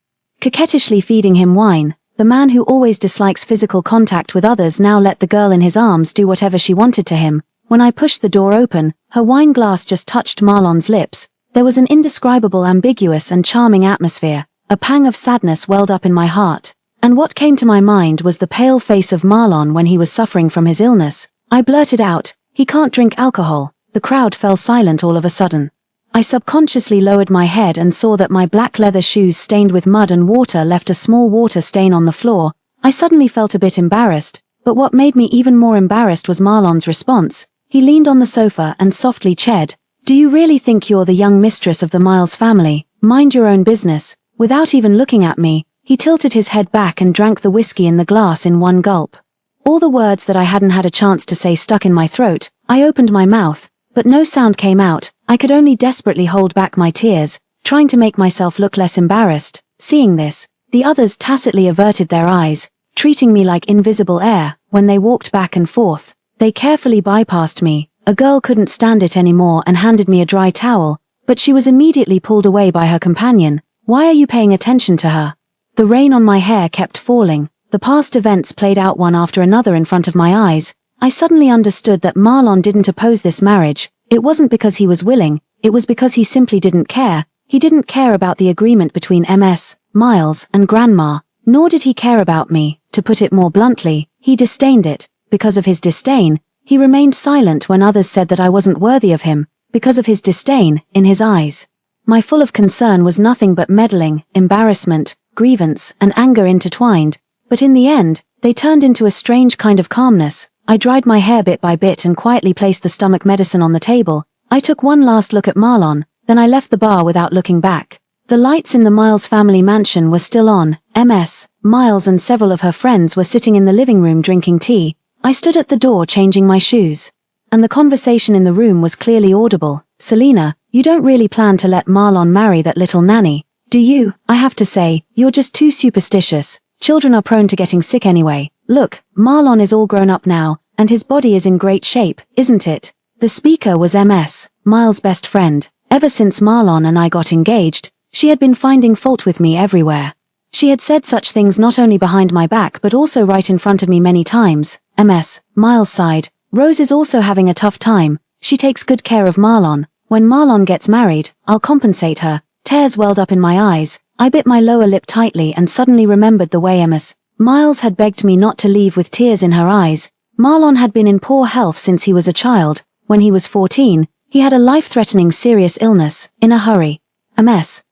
coquettishly feeding him wine. The man who always dislikes physical contact with others now let the girl in his arms do whatever she wanted to him. When I pushed the door open, her wine glass just touched Marlon's lips. There was an indescribable, ambiguous and charming atmosphere. A pang of sadness welled up in my heart. And what came to my mind was the pale face of Marlon when he was suffering from his illness. I blurted out, "He can't drink alcohol." The crowd fell silent all of a sudden. I subconsciously lowered my head and saw that my black leather shoes stained with mud and water left a small water stain on the floor. I suddenly felt a bit embarrassed, but what made me even more embarrassed was Marlon's response. He leaned on the sofa and softly chid, "Do you really think you're the young mistress of the Miles family? Mind your own business." Without even looking at me, he tilted his head back and drank the whiskey in the glass in one gulp. All the words that I hadn't had a chance to say stuck in my throat. I opened my mouth, but no sound came out. I could only desperately hold back my tears, trying to make myself look less embarrassed. Seeing this, the others tacitly averted their eyes, treating me like invisible air. When they walked back and forth, they carefully bypassed me. A girl couldn't stand it anymore and handed me a dry towel, but she was immediately pulled away by her companion. "Why are you paying attention to her?" The rain on my hair kept falling. The past events played out one after another in front of my eyes. I suddenly understood that Marlon didn't oppose this marriage. It wasn't because he was willing, it was because he simply didn't care. He didn't care about the agreement between MS, Miles, and Grandma, nor did he care about me. To put it more bluntly, he disdained it. Because of his disdain, he remained silent when others said that I wasn't worthy of him. because of his disdain, in his eyes. My full of concern was nothing but meddling, embarrassment, grievance, and anger intertwined, but in the end, they turned into a strange kind of calmness. I dried my hair bit by bit and quietly placed the stomach medicine on the table. I took one last look at Marlon, then I left the bar without looking back. The lights in the Miles family mansion were still on. Miles and several of her friends were sitting in the living room drinking tea. I stood at the door changing my shoes. And the conversation in the room was clearly audible. Selena, you don't really plan to let Marlon marry that little nanny, do you? I have to say, you're just too superstitious. Children are prone to getting sick anyway. Look, Marlon is all grown up now, and his body is in great shape, isn't it? The speaker was Miles' best friend. Ever since Marlon and I got engaged, she had been finding fault with me everywhere. She had said such things not only behind my back but also right in front of me many times. Miles sighed. Rose is also having a tough time. She takes good care of Marlon. When Marlon gets married, I'll compensate her. Tears welled up in my eyes. I bit my lower lip tightly and suddenly remembered the way Miles had begged me not to leave with tears in her eyes. Marlon had been in poor health since he was a child. When he was 14, he had a life-threatening serious illness. In a hurry.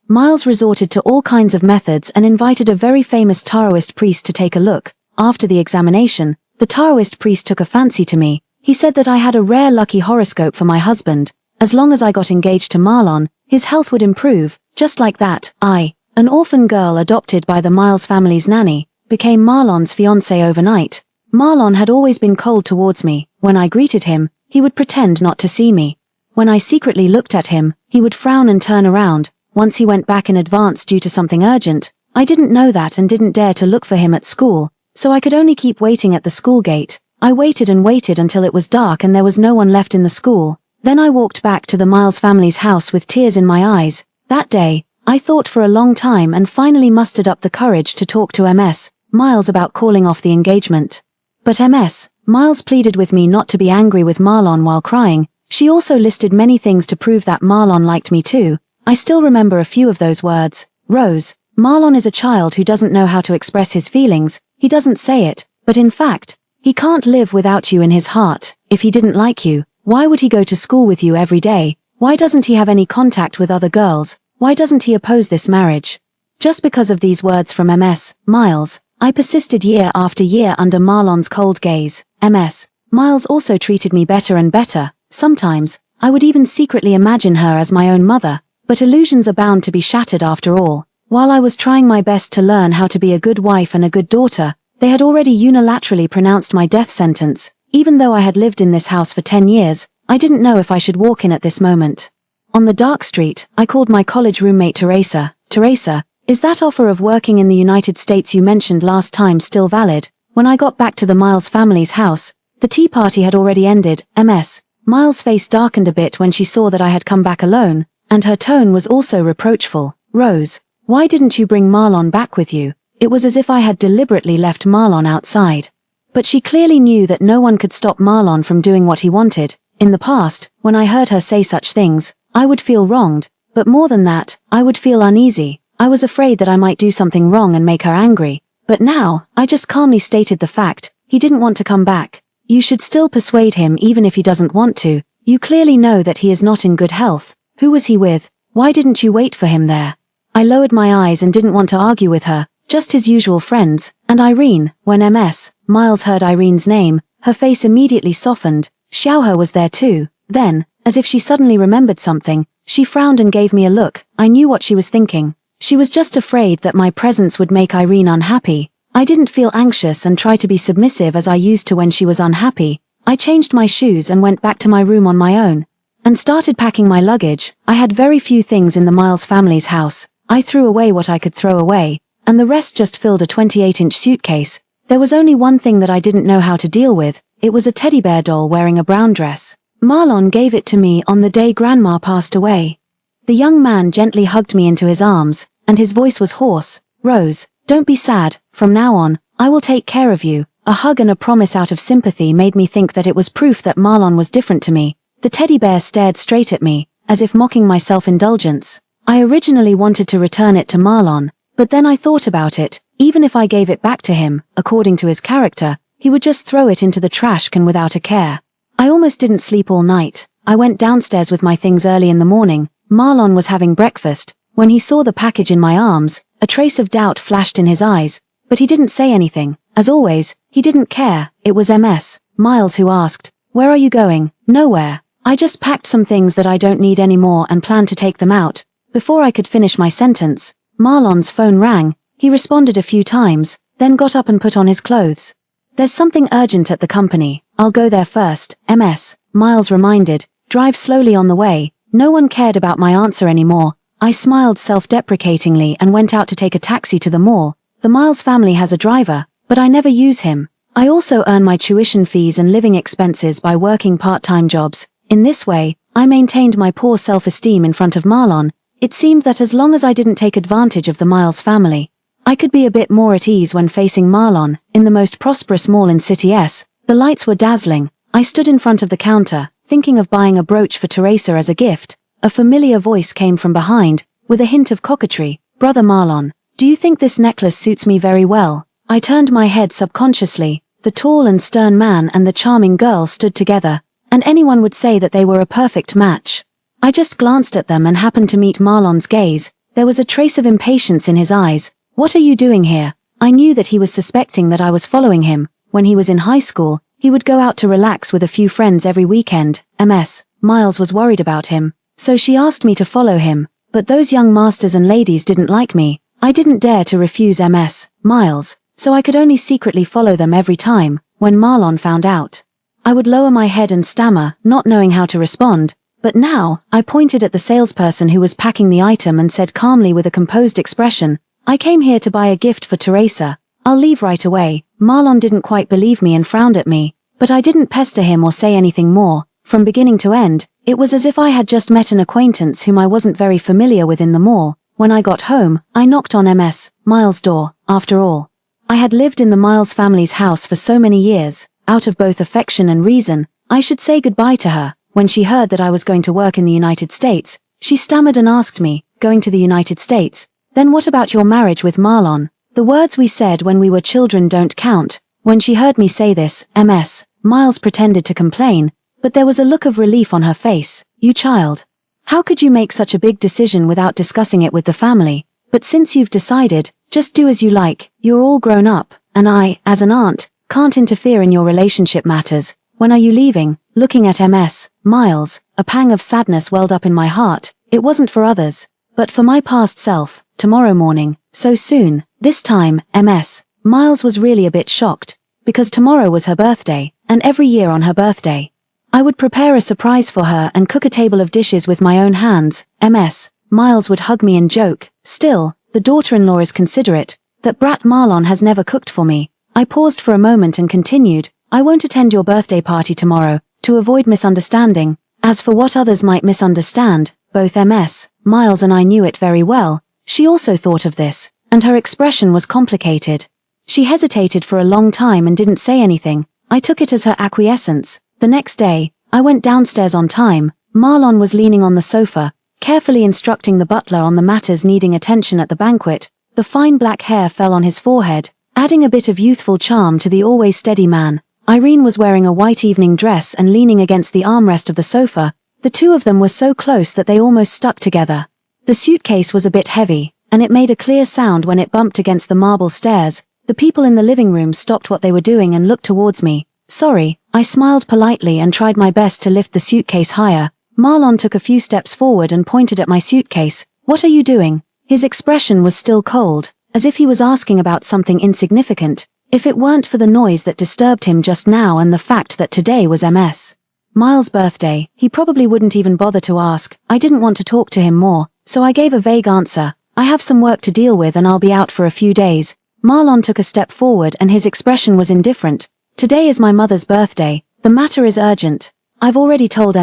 Miles resorted to all kinds of methods and invited a very famous Taoist priest to take a look. After the examination, the Taoist priest took a fancy to me. He said that I had a rare lucky horoscope for my husband. As long as I got engaged to Marlon, his health would improve. Just like that, an orphan girl adopted by the Miles family's nanny, became Marlon's fiancée overnight. Marlon had always been cold towards me. When I greeted him, he would pretend not to see me. When I secretly looked at him, he would frown and turn around. Once he went back in advance due to something urgent. I didn't know that and didn't dare to look for him at school, so I could only keep waiting at the school gate. I waited and waited until it was dark and there was no one left in the school. Then I walked back to the Miles family's house with tears in my eyes. That day, I thought for a long time and finally mustered up the courage to talk to Miles about calling off the engagement. But Miles pleaded with me not to be angry with Marlon while crying. She also listed many things to prove that Marlon liked me too. I still remember a few of those words. Rose, Marlon is a child who doesn't know how to express his feelings. He doesn't say it, but in fact, he can't live without you in his heart. If he didn't like you, why would he go to school with you every day? Why doesn't he have any contact with other girls? Why doesn't he oppose this marriage? Just because of these words from Miles, I persisted year after year under Marlon's cold gaze. Miles also treated me better and better. Sometimes, I would even secretly imagine her as my own mother. But illusions are bound to be shattered after all. While I was trying my best to learn how to be a good wife and a good daughter, they had already unilaterally pronounced my death sentence. Even though I had lived in this house for 10 years, I didn't know if I should walk in at this moment. On the dark street, I called my college roommate Teresa. Teresa, is that offer of working in the United States you mentioned last time still valid? When I got back to the Miles family's house, the tea party had already ended. Miles' face darkened a bit when she saw that I had come back alone. And her tone was also reproachful. Rose, why didn't you bring Marlon back with you? It was as if I had deliberately left Marlon outside. But she clearly knew that no one could stop Marlon from doing what he wanted. In the past, when I heard her say such things, I would feel wronged. But more than that, I would feel uneasy. I was afraid that I might do something wrong and make her angry. But now, I just calmly stated the fact. He didn't want to come back. You should still persuade him even if he doesn't want to. You clearly know that he is not in good health. Who was he with? Why didn't you wait for him there? I lowered my eyes and didn't want to argue with her, just his usual friends. And Irene, when Miles heard Irene's name, her face immediately softened. Xiaohe was there too. Then, as if she suddenly remembered something, she frowned and gave me a look. I knew what she was thinking. She was just afraid that my presence would make Irene unhappy. I didn't feel anxious and try to be submissive as I used to when she was unhappy. I changed my shoes and went back to my room on my own. And started packing my luggage. I had very few things in the Miles family's house. I threw away what I could throw away, and the rest just filled a 28-inch suitcase. There was only one thing that I didn't know how to deal with. It was a teddy bear doll wearing a brown dress. Marlon gave it to me on the day Grandma passed away. The young man gently hugged me into his arms, and his voice was hoarse. Rose, don't be sad. From now on, I will take care of you. A hug and a promise out of sympathy made me think that it was proof that Marlon was different to me. The teddy bear stared straight at me, as if mocking my self-indulgence. I originally wanted to return it to Marlon, but then I thought about it. Even if I gave it back to him, according to his character, he would just throw it into the trash can without a care. I almost didn't sleep all night. I went downstairs with my things early in the morning. Marlon was having breakfast. When he saw the package in my arms, a trace of doubt flashed in his eyes, but he didn't say anything. As always, he didn't care. It was Miles who asked, "Where are you going?" "Nowhere. I just packed some things that I don't need anymore and plan to take them out." Before I could finish my sentence, Marlon's phone rang. He responded a few times, then got up and put on his clothes. "There's something urgent at the company. I'll go there first." Miles reminded. "Drive slowly on the way." No one cared about my answer anymore. I smiled self-deprecatingly and went out to take a taxi to the mall. The Miles family has a driver, but I never use him. I also earn my tuition fees and living expenses by working part-time jobs. In this way, I maintained my poor self-esteem in front of Marlon. It seemed that as long as I didn't take advantage of the Miles family, I could be a bit more at ease when facing Marlon. In the most prosperous mall in City S, the lights were dazzling. I stood in front of the counter, thinking of buying a brooch for Teresa as a gift. A familiar voice came from behind, with a hint of coquetry. "Brother Marlon, do you think this necklace suits me very well?" I turned my head subconsciously. The tall and stern man and the charming girl stood together, and anyone would say that they were a perfect match. I just glanced at them and happened to meet Marlon's gaze. There was a trace of impatience in his eyes. "What are you doing here?" I knew that he was suspecting that I was following him. When he was in high school, he would go out to relax with a few friends every weekend. Miles was worried about him, so she asked me to follow him. But those young masters and ladies didn't like me. I didn't dare to refuse Miles, so I could only secretly follow them every time. When Marlon found out, I would lower my head and stammer, not knowing how to respond. But now, I pointed at the salesperson who was packing the item and said calmly with a composed expression, "I came here to buy a gift for Teresa. I'll leave right away." Marlon didn't quite believe me and frowned at me, but I didn't pester him or say anything more. From beginning to end, it was as if I had just met an acquaintance whom I wasn't very familiar with in the mall. When I got home, I knocked on Miles' door. After all, I had lived in the Miles family's house for so many years. Out of both affection and reason, I should say goodbye to her. When she heard that I was going to work in the United States, she stammered and asked me, "Going to the United States? Then what about your marriage with Marlon?" The words we said when we were children don't count. When she heard me say this, Miles pretended to complain, but there was a look of relief on her face. "You child. How could you make such a big decision without discussing it with the family? But since you've decided, just do as you like. You're all grown up, and I, as an aunt, can't interfere in your relationship matters. When are you leaving?" Looking at Miles, a pang of sadness welled up in my heart. It wasn't for others, but for my past self. "Tomorrow morning." "So soon?" This time, Miles was really a bit shocked, because tomorrow was her birthday, and every year on her birthday, I would prepare a surprise for her and cook a table of dishes with my own hands. Miles would hug me and joke, "Still, the daughter-in-law is considerate. That brat Marlon has never cooked for me." I paused for a moment and continued, "I won't attend your birthday party tomorrow, to avoid misunderstanding. As for what others might misunderstand, both Miles and I knew it very well." She also thought of this, and her expression was complicated. She hesitated for a long time and didn't say anything. I took it as her acquiescence. The next day, I went downstairs on time. Marlon was leaning on the sofa, carefully instructing the butler on the matters needing attention at the banquet. The fine black hair fell on his forehead, adding a bit of youthful charm to the always steady man. Irene was wearing a white evening dress and leaning against the armrest of the sofa. The two of them were so close that they almost stuck together. The suitcase was a bit heavy, and it made a clear sound when it bumped against the marble stairs. The people in the living room stopped what they were doing and looked towards me. "Sorry," I smiled politely and tried my best to lift the suitcase higher. Marlon took a few steps forward and pointed at my suitcase. "What are you doing?" His expression was still cold, as if he was asking about something insignificant. If it weren't for the noise that disturbed him just now and the fact that today was Miles' birthday, he probably wouldn't even bother to ask. I didn't want to talk to him more, so I gave a vague answer. "I have some work to deal with and I'll be out for a few days." Marlon took a step forward and his expression was indifferent. "Today is my mother's birthday. The matter is urgent. I've already told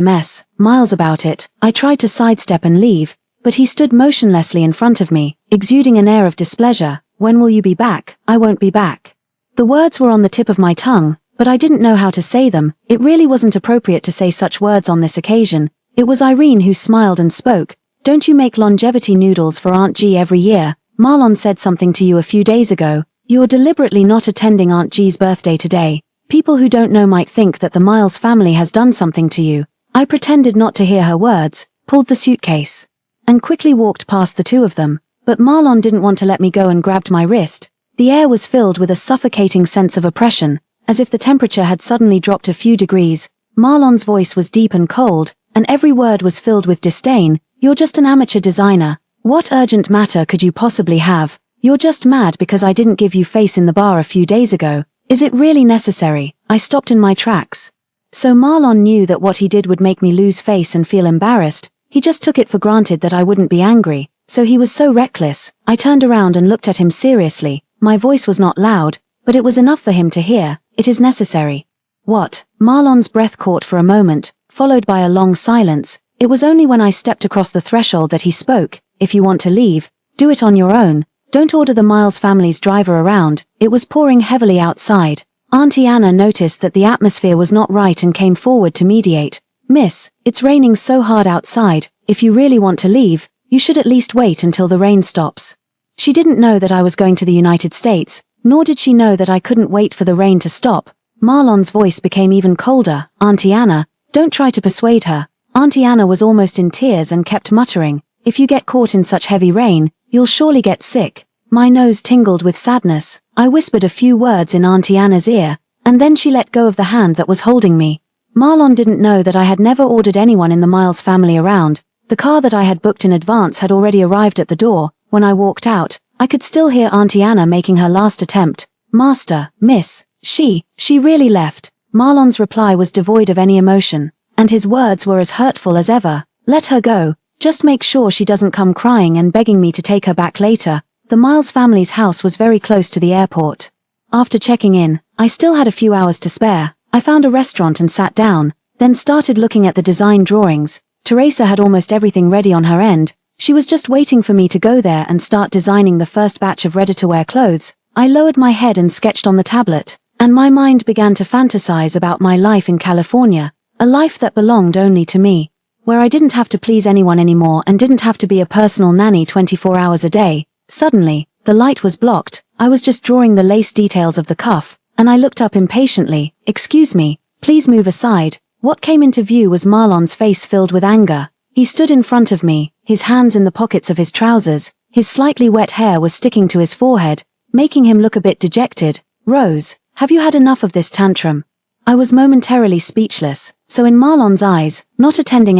Miles about it." I tried to sidestep and leave, but he stood motionlessly in front of me, exuding an air of displeasure. "When will you be back?" "I won't be back." The words were on the tip of my tongue, but I didn't know how to say them. It really wasn't appropriate to say such words on this occasion. It was Irene who smiled and spoke. "Don't you make longevity noodles for Aunt G every year? Marlon said something to you a few days ago. You're deliberately not attending Aunt G's birthday today. People who don't know might think that the Miles family has done something to you." I pretended not to hear her words, pulled the suitcase, and quickly walked past the two of them, but Marlon didn't want to let me go and grabbed my wrist. The air was filled with a suffocating sense of oppression, as if the temperature had suddenly dropped a few degrees. Marlon's voice was deep and cold, and every word was filled with disdain. You're just an amateur designer. What urgent matter could you possibly have? You're just mad because I didn't give you face in the bar a few days ago. Is it really necessary? I stopped in my tracks. So Marlon knew that what he did would make me lose face and feel embarrassed. He just took it for granted that I wouldn't be angry. So he was so reckless. I turned around and looked at him seriously. My voice was not loud, but it was enough for him to hear. It is necessary. What? Marlon's breath caught for a moment, followed by a long silence. It was only when I stepped across the threshold that he spoke. If you want to leave, do it on your own. Don't order the Miles family's driver around. It was pouring heavily outside. Auntie Anna noticed that the atmosphere was not right and came forward to mediate. Miss, it's raining so hard outside. If you really want to leave, you should at least wait until the rain stops. She didn't know that I was going to the United States, nor did she know that I couldn't wait for the rain to stop. Marlon's voice became even colder. Auntie Anna, don't try to persuade her. Auntie Anna was almost in tears and kept muttering, if you get caught in such heavy rain, you'll surely get sick. My nose tingled with sadness. I whispered a few words in Auntie Anna's ear, and then she let go of the hand that was holding me. Marlon didn't know that I had never ordered anyone in the Miles family around. The car that I had booked in advance had already arrived at the door. When I walked out, I could still hear Auntie Anna making her last attempt. Master, miss, she really left. Marlon's reply was devoid of any emotion, and his words were as hurtful as ever. Let her go. Just make sure she doesn't come crying and begging me to take her back later. The Miles family's house was very close to the airport. After checking in, I still had a few hours to spare. I found a restaurant and sat down, then started looking at the design drawings. Teresa had almost everything ready on her end. She was just waiting for me to go there and start designing the first batch of ready-to-wear clothes. I lowered my head and sketched on the tablet, and my mind began to fantasize about my life in California, a life that belonged only to me, where I didn't have to please anyone anymore and didn't have to be a personal nanny 24 hours a day. Suddenly, the light was blocked. I was just drawing the lace details of the cuff, and I looked up impatiently. Excuse me, please move aside. What came into view was Marlon's face filled with anger. He stood in front of me, his hands in the pockets of his trousers. His slightly wet hair was sticking to his forehead, making him look a bit dejected. Rose, have you had enough of this tantrum? I was momentarily speechless. So in Marlon's eyes, not attending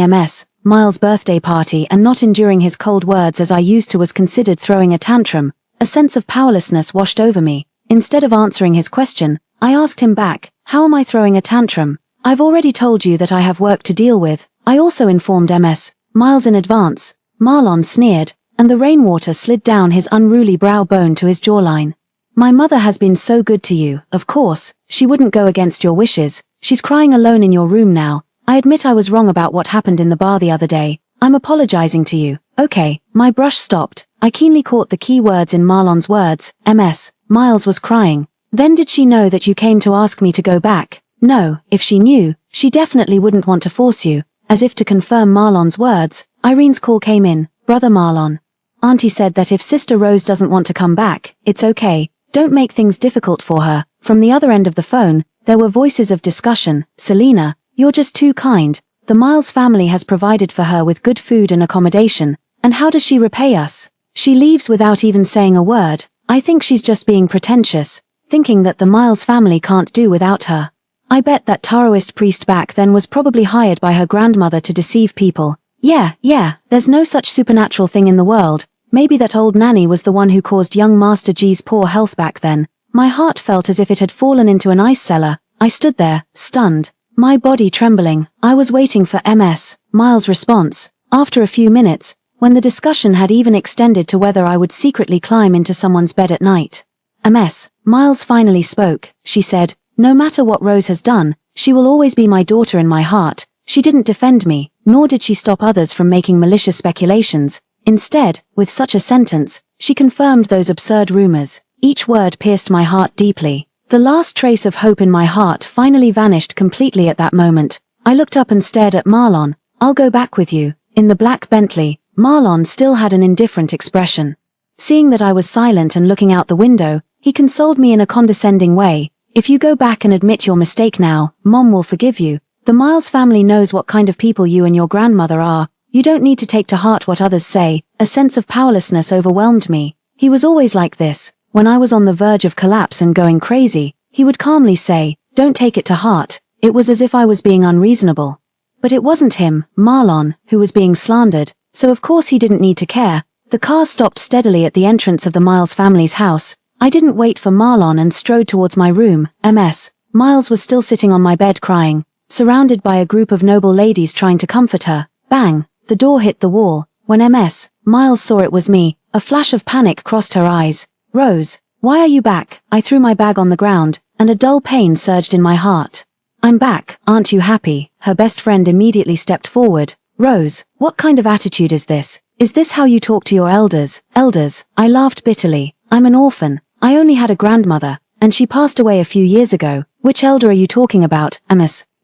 Miles' birthday party and not enduring his cold words as I used to was considered throwing a tantrum. A sense of powerlessness washed over me. Instead of answering his question, I asked him back, how am I throwing a tantrum? I've already told you that I have work to deal with. I also informed Miles in advance. Marlon sneered, and the rainwater slid down his unruly brow bone to his jawline. My mother has been so good to you. Of course, she wouldn't go against your wishes. She's crying alone in your room now. I admit I was wrong about what happened in the bar the other day. I'm apologizing to you. Okay, my brush stopped. I keenly caught the key words in Marlon's words. Miles was crying. Then did she know that you came to ask me to go back? No, if she knew, she definitely wouldn't want to force you. As if to confirm Marlon's words, Irene's call came in. Brother Marlon. Auntie said that if Sister Rose doesn't want to come back, it's okay. Don't make things difficult for her. From the other end of the phone, there were voices of discussion. Selena, you're just too kind. The Miles family has provided for her with good food and accommodation. And how does she repay us? She leaves without even saying a word. I think she's just being pretentious, thinking that the Miles family can't do without her. I bet that Taoist priest back then was probably hired by her grandmother to deceive people. Yeah, there's no such supernatural thing in the world. Maybe that old nanny was the one who caused young Master G's poor health back then. My heart felt as if it had fallen into an ice cellar. I stood there, stunned, my body trembling. I was waiting for Miles' response. After a few minutes, when the discussion had even extended to whether I would secretly climb into someone's bed at night. Miles finally spoke. She said, no matter what Rose has done, she will always be my daughter in my heart. She didn't defend me, nor did she stop others from making malicious speculations. Instead, with such a sentence, she confirmed those absurd rumors. Each word pierced my heart deeply. The last trace of hope in my heart finally vanished completely at that moment. I looked up and stared at Marlon. I'll go back with you. In the black Bentley, Marlon still had an indifferent expression. Seeing that I was silent and looking out the window, he consoled me in a condescending way. If you go back and admit your mistake now, Mom will forgive you. The Miles family knows what kind of people you and your grandmother are. You don't need to take to heart what others say. A sense of powerlessness overwhelmed me. He was always like this. When I was on the verge of collapse and going crazy, he would calmly say, "Don't take it to heart." It was as if I was being unreasonable. But it wasn't him, Marlon, who was being slandered, so of course he didn't need to care. The car stopped steadily at the entrance of the Miles family's house. I didn't wait for Marlon and strode towards my room. Miles was still sitting on my bed crying, surrounded by a group of noble ladies trying to comfort her. Bang! The door hit the wall. When Miles saw it was me, a flash of panic crossed her eyes. "Rose, why are you back?" I threw my bag on the ground, and a dull pain surged in my heart. "I'm back, aren't you happy?" Her best friend immediately stepped forward. "Rose, what kind of attitude is this? Is this how you talk to your elders?" "Elders?" I laughed bitterly. "I'm an orphan. I only had a grandmother, and she passed away a few years ago. Which elder are you talking about,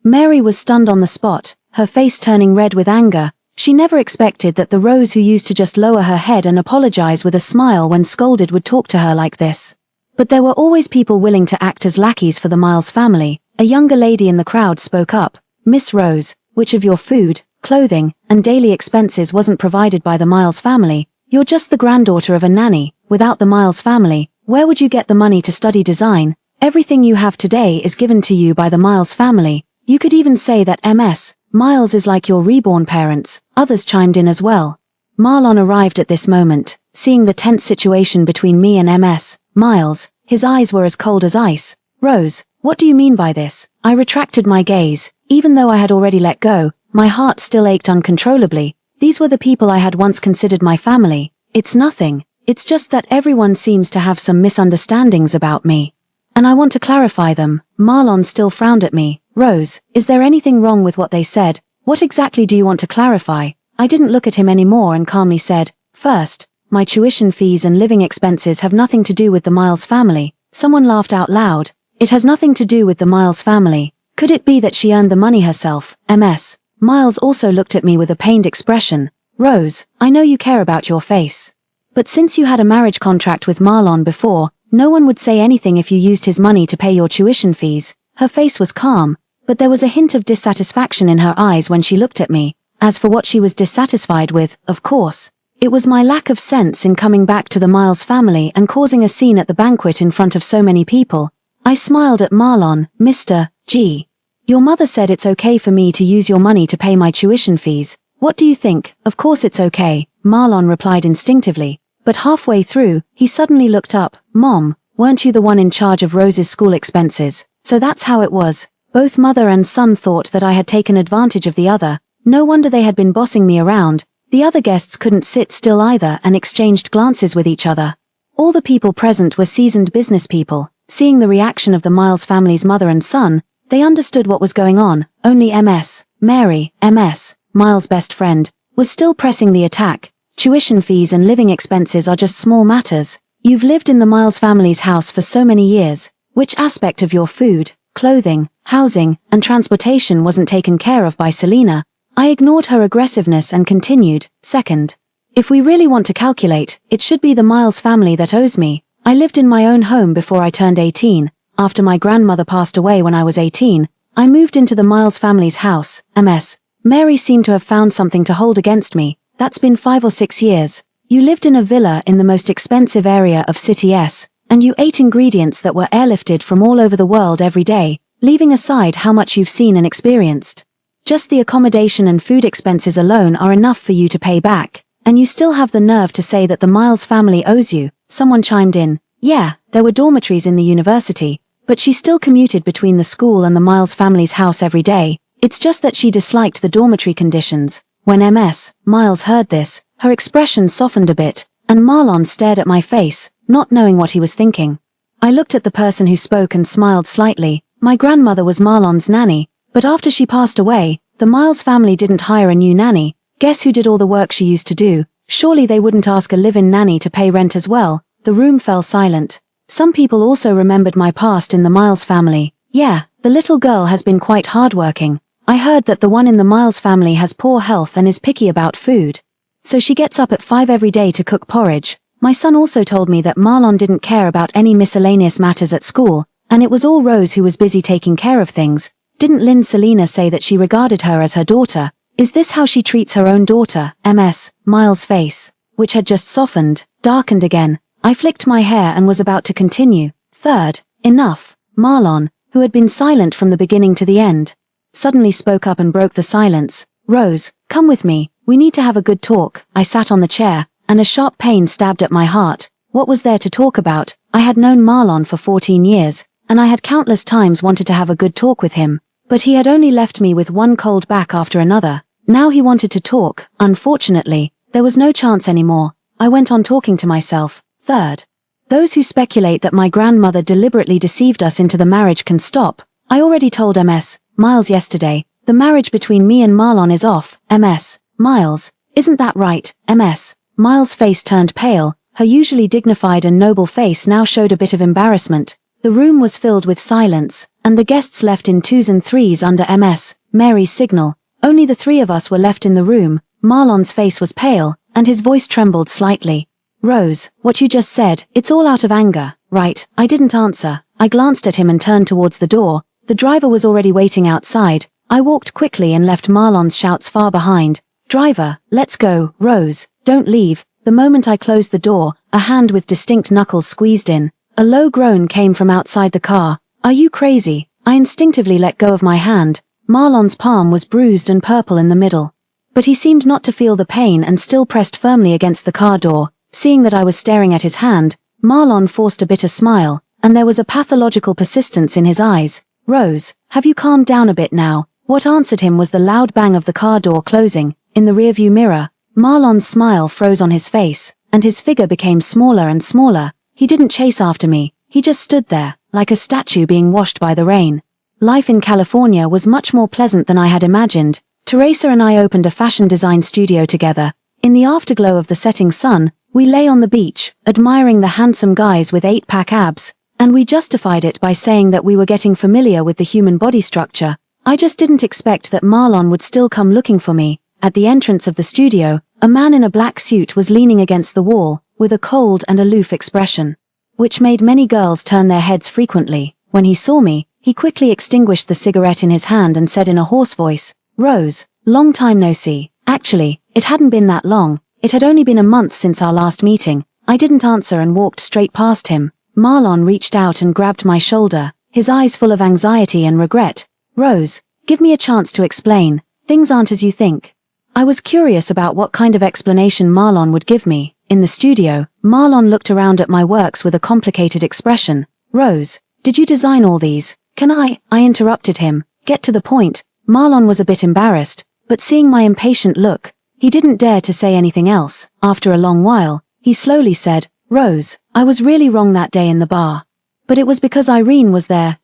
Mary was stunned on the spot, her face turning red with anger. She never expected that the Rose who used to just lower her head and apologize with a smile when scolded would talk to her like this. But there were always people willing to act as lackeys for the Miles family. A younger lady in the crowd spoke up. "Miss Rose, which of your food, clothing, and daily expenses wasn't provided by the Miles family? You're just the granddaughter of a nanny. Without the Miles family, where would you get the money to study design? Everything you have today is given to you by the Miles family. You could even say that Miles is like your reborn parents." Others chimed in as well. Marlon arrived at this moment, seeing the tense situation between me and Miles. His eyes were as cold as ice. "Rose, what do you mean by this?" I retracted my gaze. Even though I had already let go, my heart still ached uncontrollably. These were the people I had once considered my family. "It's nothing. It's just that everyone seems to have some misunderstandings about me. And I want to clarify them." Marlon still frowned at me. "Rose, is there anything wrong with what they said? What exactly do you want to clarify?" I didn't look at him anymore and calmly said, "First, my tuition fees and living expenses have nothing to do with the Miles family." Someone laughed out loud. "It has nothing to do with the Miles family. Could it be that she earned the money herself?" Miles also looked at me with a pained expression. "Rose, I know you care about your face. But since you had a marriage contract with Marlon before, no one would say anything if you used his money to pay your tuition fees." Her face was calm, but there was a hint of dissatisfaction in her eyes when she looked at me. As for what she was dissatisfied with, of course, it was my lack of sense in coming back to the Miles family and causing a scene at the banquet in front of so many people. I smiled at Marlon. "Mr. G. Your mother said it's okay for me to use your money to pay my tuition fees. What do you think?" "Of course it's okay," Marlon replied instinctively. But halfway through, he suddenly looked up. "Mom, weren't you the one in charge of Rose's school expenses?" So that's how it was. Both mother and son thought that I had taken advantage of the other. No wonder they had been bossing me around. The other guests couldn't sit still either and exchanged glances with each other. All the people present were seasoned business people. Seeing the reaction of the Miles family's mother and son, they understood what was going on. Only Mary, Miles' best friend, was still pressing the attack. "Tuition fees and living expenses are just small matters. You've lived in the Miles family's house for so many years. Which aspect of your food, clothing, housing, and transportation wasn't taken care of by Selena?" I ignored her aggressiveness and continued. "Second, if we really want to calculate, it should be the Miles family that owes me. I lived in my own home before I turned 18. After my grandmother passed away when I was 18, I moved into the Miles family's house. Mary seemed to have found something to hold against me. That's been 5 or 6 years. You lived in a villa in the most expensive area of City S, and you ate ingredients that were airlifted from all over the world every day, leaving aside how much you've seen and experienced. Just the accommodation and food expenses alone are enough for you to pay back, and you still have the nerve to say that the Miles family owes you." Someone chimed in. "Yeah, there were dormitories in the university, but she still commuted between the school and the Miles family's house every day. It's just that she disliked the dormitory conditions." When Miles heard this, her expression softened a bit, and Marlon stared at my face, not knowing what he was thinking. I looked at the person who spoke and smiled slightly. My grandmother was Marlon's nanny, but after she passed away, the Miles family didn't hire a new nanny. Guess who did all the work she used to do? Surely they wouldn't ask a live-in nanny to pay rent as well. The room fell silent. Some people also remembered my past in the Miles family. "Yeah, the little girl has been quite hardworking. I heard that the one in the Miles family has poor health and is picky about food. So she gets up at 5 every day to cook porridge." My son also told me that Marlon didn't care about any miscellaneous matters at school, and it was all Rose who was busy taking care of things. Didn't Lynn Selena say that she regarded her as her daughter? Is this how she treats her own daughter? MS. Miles' face, which had just softened, darkened again. I flicked my hair and was about to continue. Third, enough. Marlon, who had been silent from the beginning to the end, suddenly spoke up and broke the silence. Rose, come with me. We need to have a good talk. I sat on the chair, and a sharp pain stabbed at my heart. What was there to talk about? I had known Marlon for 14 years, and I had countless times wanted to have a good talk with him. But he had only left me with one cold back after another. Now he wanted to talk. Unfortunately, there was no chance anymore. I went on talking to myself. Third, those who speculate that my grandmother deliberately deceived us into the marriage can stop. I already told Miles yesterday. The marriage between me and Marlon is off. Miles, isn't that right? Miles' face turned pale. Her usually dignified and noble face now showed a bit of embarrassment. The room was filled with silence, and the guests left in twos and threes under Mary's signal. Only the three of us were left in the room. Marlon's face was pale, and his voice trembled slightly. Rose, what you just said, it's all out of anger, right? I didn't answer. I glanced at him and turned towards the door. The driver was already waiting outside. I walked quickly and left Marlon's shouts far behind. Driver, let's go. Rose, don't leave. The moment I closed the door, a hand with distinct knuckles squeezed in. A low groan came from outside the car. Are you crazy? I instinctively let go of my hand. Marlon's palm was bruised and purple in the middle. But he seemed not to feel the pain and still pressed firmly against the car door. Seeing that I was staring at his hand, Marlon forced a bitter smile, and there was a pathological persistence in his eyes. Rose, have you calmed down a bit now? What answered him was the loud bang of the car door closing. In the rearview mirror, Marlon's smile froze on his face, and his figure became smaller and smaller. He didn't chase after me. He just stood there, like a statue being washed by the rain. Life in California was much more pleasant than I had imagined. Teresa and I opened a fashion design studio together. In the afterglow of the setting sun, we lay on the beach, admiring the handsome guys with 8-pack abs, and we justified it by saying that we were getting familiar with the human body structure. I just didn't expect that Marlon would still come looking for me. At the entrance of the studio, a man in a black suit was leaning against the wall, with a cold and aloof expression, which made many girls turn their heads frequently. When he saw me, he quickly extinguished the cigarette in his hand and said in a hoarse voice, Rose, long time no see. Actually, it hadn't been that long. It had only been a month since our last meeting. I didn't answer and walked straight past him. Marlon reached out and grabbed my shoulder, his eyes full of anxiety and regret. Rose, give me a chance to explain. Things aren't as you think. I was curious about what kind of explanation Marlon would give me. In the studio, Marlon looked around at my works with a complicated expression. Rose, did you design all these? Can I interrupted him. Get to the point. Marlon was a bit embarrassed, but seeing my impatient look, he didn't dare to say anything else. After a long while, he slowly said, Rose, I was really wrong that day in the bar. But it was because Irene was there.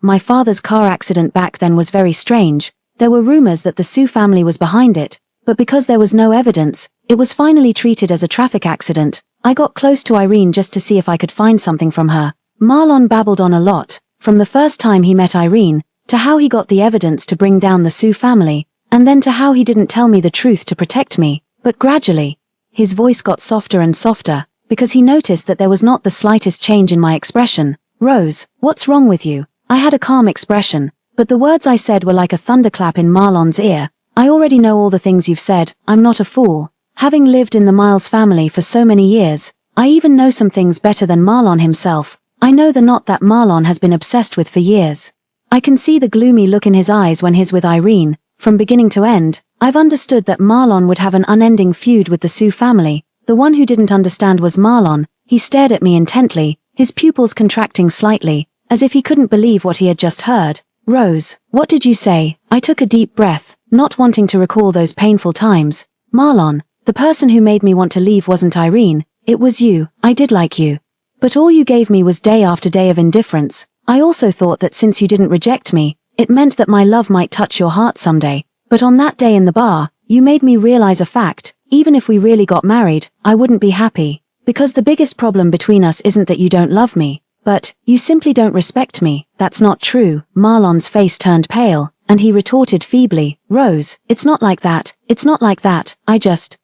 My father's car accident back then was very strange. There were rumors that the Sue family was behind it, but because there was no evidence, it was finally treated as a traffic accident. I got close to Irene just to see if I could find something from her. Marlon babbled on a lot, from the first time he met Irene, to how he got the evidence to bring down the Sue family, and then to how he didn't tell me the truth to protect me. But gradually, his voice got softer and softer, because he noticed that there was not the slightest change in my expression. Rose, what's wrong with you? I had a calm expression, but the words I said were like a thunderclap in Marlon's ear. I already know all the things you've said. I'm not a fool. Having lived in the Miles family for so many years, I even know some things better than Marlon himself. I know the knot that Marlon has been obsessed with for years. I can see the gloomy look in his eyes when he's with Irene. From beginning to end, I've understood that Marlon would have an unending feud with the Sue family. The one who didn't understand was Marlon. He stared at me intently, his pupils contracting slightly, as if he couldn't believe what he had just heard. Rose, what did you say? I took a deep breath, not wanting to recall those painful times. Marlon, the person who made me want to leave wasn't Irene, it was you. I did like you. But all you gave me was day after day of indifference. I also thought that since you didn't reject me, it meant that my love might touch your heart someday. But on that day in the bar, you made me realize a fact. Even if we really got married, I wouldn't be happy. Because the biggest problem between us isn't that you don't love me, but you simply don't respect me. That's not true. Marlon's face turned pale, and he retorted feebly, Rose, it's not like that. It's not like that. I just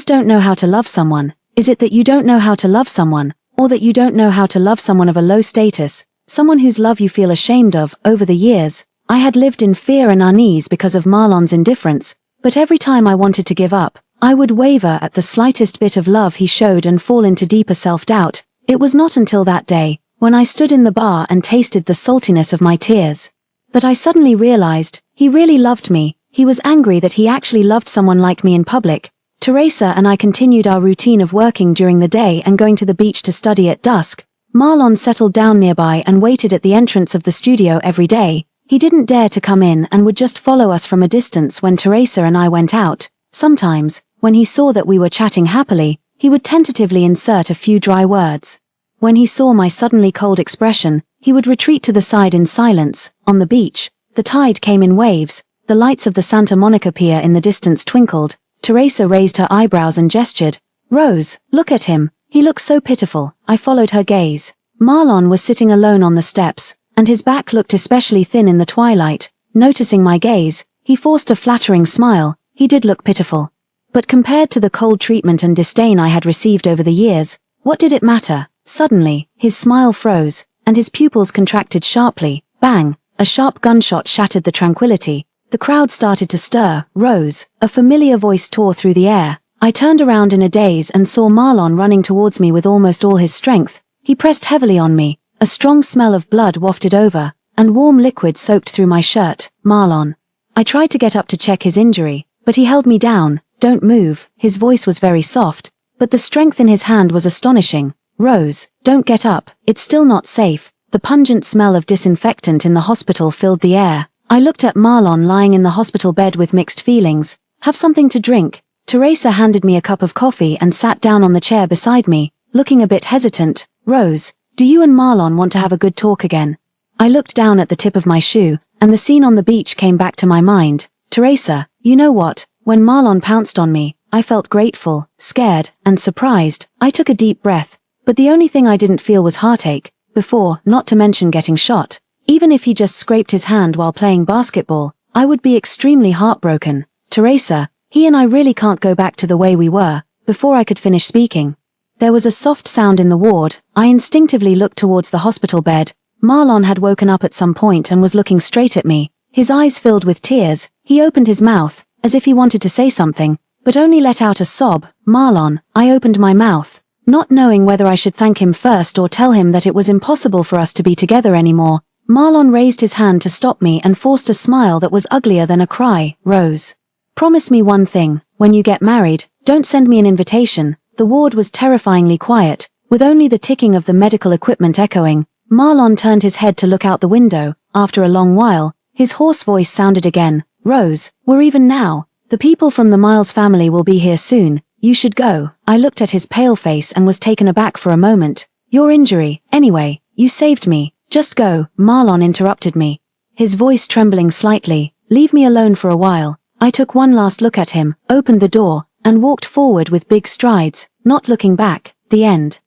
don't know how to love someone. Is it that you don't know how to love someone, or that you don't know how to love someone of a low status, someone whose love you feel ashamed of? Over the years, I had lived in fear and unease because of Marlon's indifference, but every time I wanted to give up, I would waver at the slightest bit of love he showed and fall into deeper self-doubt. It was not until that day, when I stood in the bar and tasted the saltiness of my tears, that I suddenly realized, he really loved me. He was angry that he actually loved someone like me in public. Teresa and I continued our routine of working during the day and going to the beach to study at dusk. Marlon settled down nearby and waited at the entrance of the studio every day. He didn't dare to come in and would just follow us from a distance when Teresa and I went out. Sometimes, when he saw that we were chatting happily, he would tentatively insert a few dry words. When he saw my suddenly cold expression, he would retreat to the side in silence. On the beach, the tide came in waves, the lights of the Santa Monica Pier in the distance twinkled. Teresa raised her eyebrows and gestured. "Rose, look at him, he looks so pitiful." I followed her gaze. Marlon was sitting alone on the steps, and his back looked especially thin in the twilight. Noticing my gaze, he forced a flattering smile. He did look pitiful. But compared to the cold treatment and disdain I had received over the years, what did it matter? Suddenly, his smile froze, and his pupils contracted sharply. Bang! A sharp gunshot shattered the tranquility. The crowd started to stir. "Rose," a familiar voice tore through the air. I turned around in a daze and saw Marlon running towards me with almost all his strength. He pressed heavily on me. A strong smell of blood wafted over, and warm liquid soaked through my shirt. "Marlon." I tried to get up to check his injury, but he held me down. "Don't move." His voice was very soft, but the strength in his hand was astonishing. "Rose, don't get up, it's still not safe." The pungent smell of disinfectant in the hospital filled the air. I looked at Marlon lying in the hospital bed with mixed feelings. "Have something to drink." Teresa handed me a cup of coffee and sat down on the chair beside me, looking a bit hesitant. "Rose, do you and Marlon want to have a good talk again?" I looked down at the tip of my shoe, and the scene on the beach came back to my mind. "Teresa, you know what? When Marlon pounced on me, I felt grateful, scared, and surprised." I took a deep breath, but the only thing I didn't feel was heartache. Before, not to mention getting shot. Even if he just scraped his hand while playing basketball, I would be extremely heartbroken. "Teresa, he and I really can't go back to the way we were." Before I could finish speaking, there was a soft sound in the ward. I instinctively looked towards the hospital bed. Marlon had woken up at some point and was looking straight at me. His eyes filled with tears. He opened his mouth, as if he wanted to say something, but only let out a sob. "Marlon." I opened my mouth, not knowing whether I should thank him first or tell him that it was impossible for us to be together anymore. Marlon raised his hand to stop me and forced a smile that was uglier than a cry. "Rose, promise me one thing. When you get married, don't send me an invitation." The ward was terrifyingly quiet, with only the ticking of the medical equipment echoing. Marlon turned his head to look out the window. After a long while, his hoarse voice sounded again. "Rose, we're even now. The people from the Miles family will be here soon. You should go." I looked at his pale face and was taken aback for a moment. "Your injury, anyway. You saved me. Just go." Marlon interrupted me, his voice trembling slightly. "Leave me alone for a while." I took one last look at him, opened the door, and walked forward with big strides, not looking back. The end.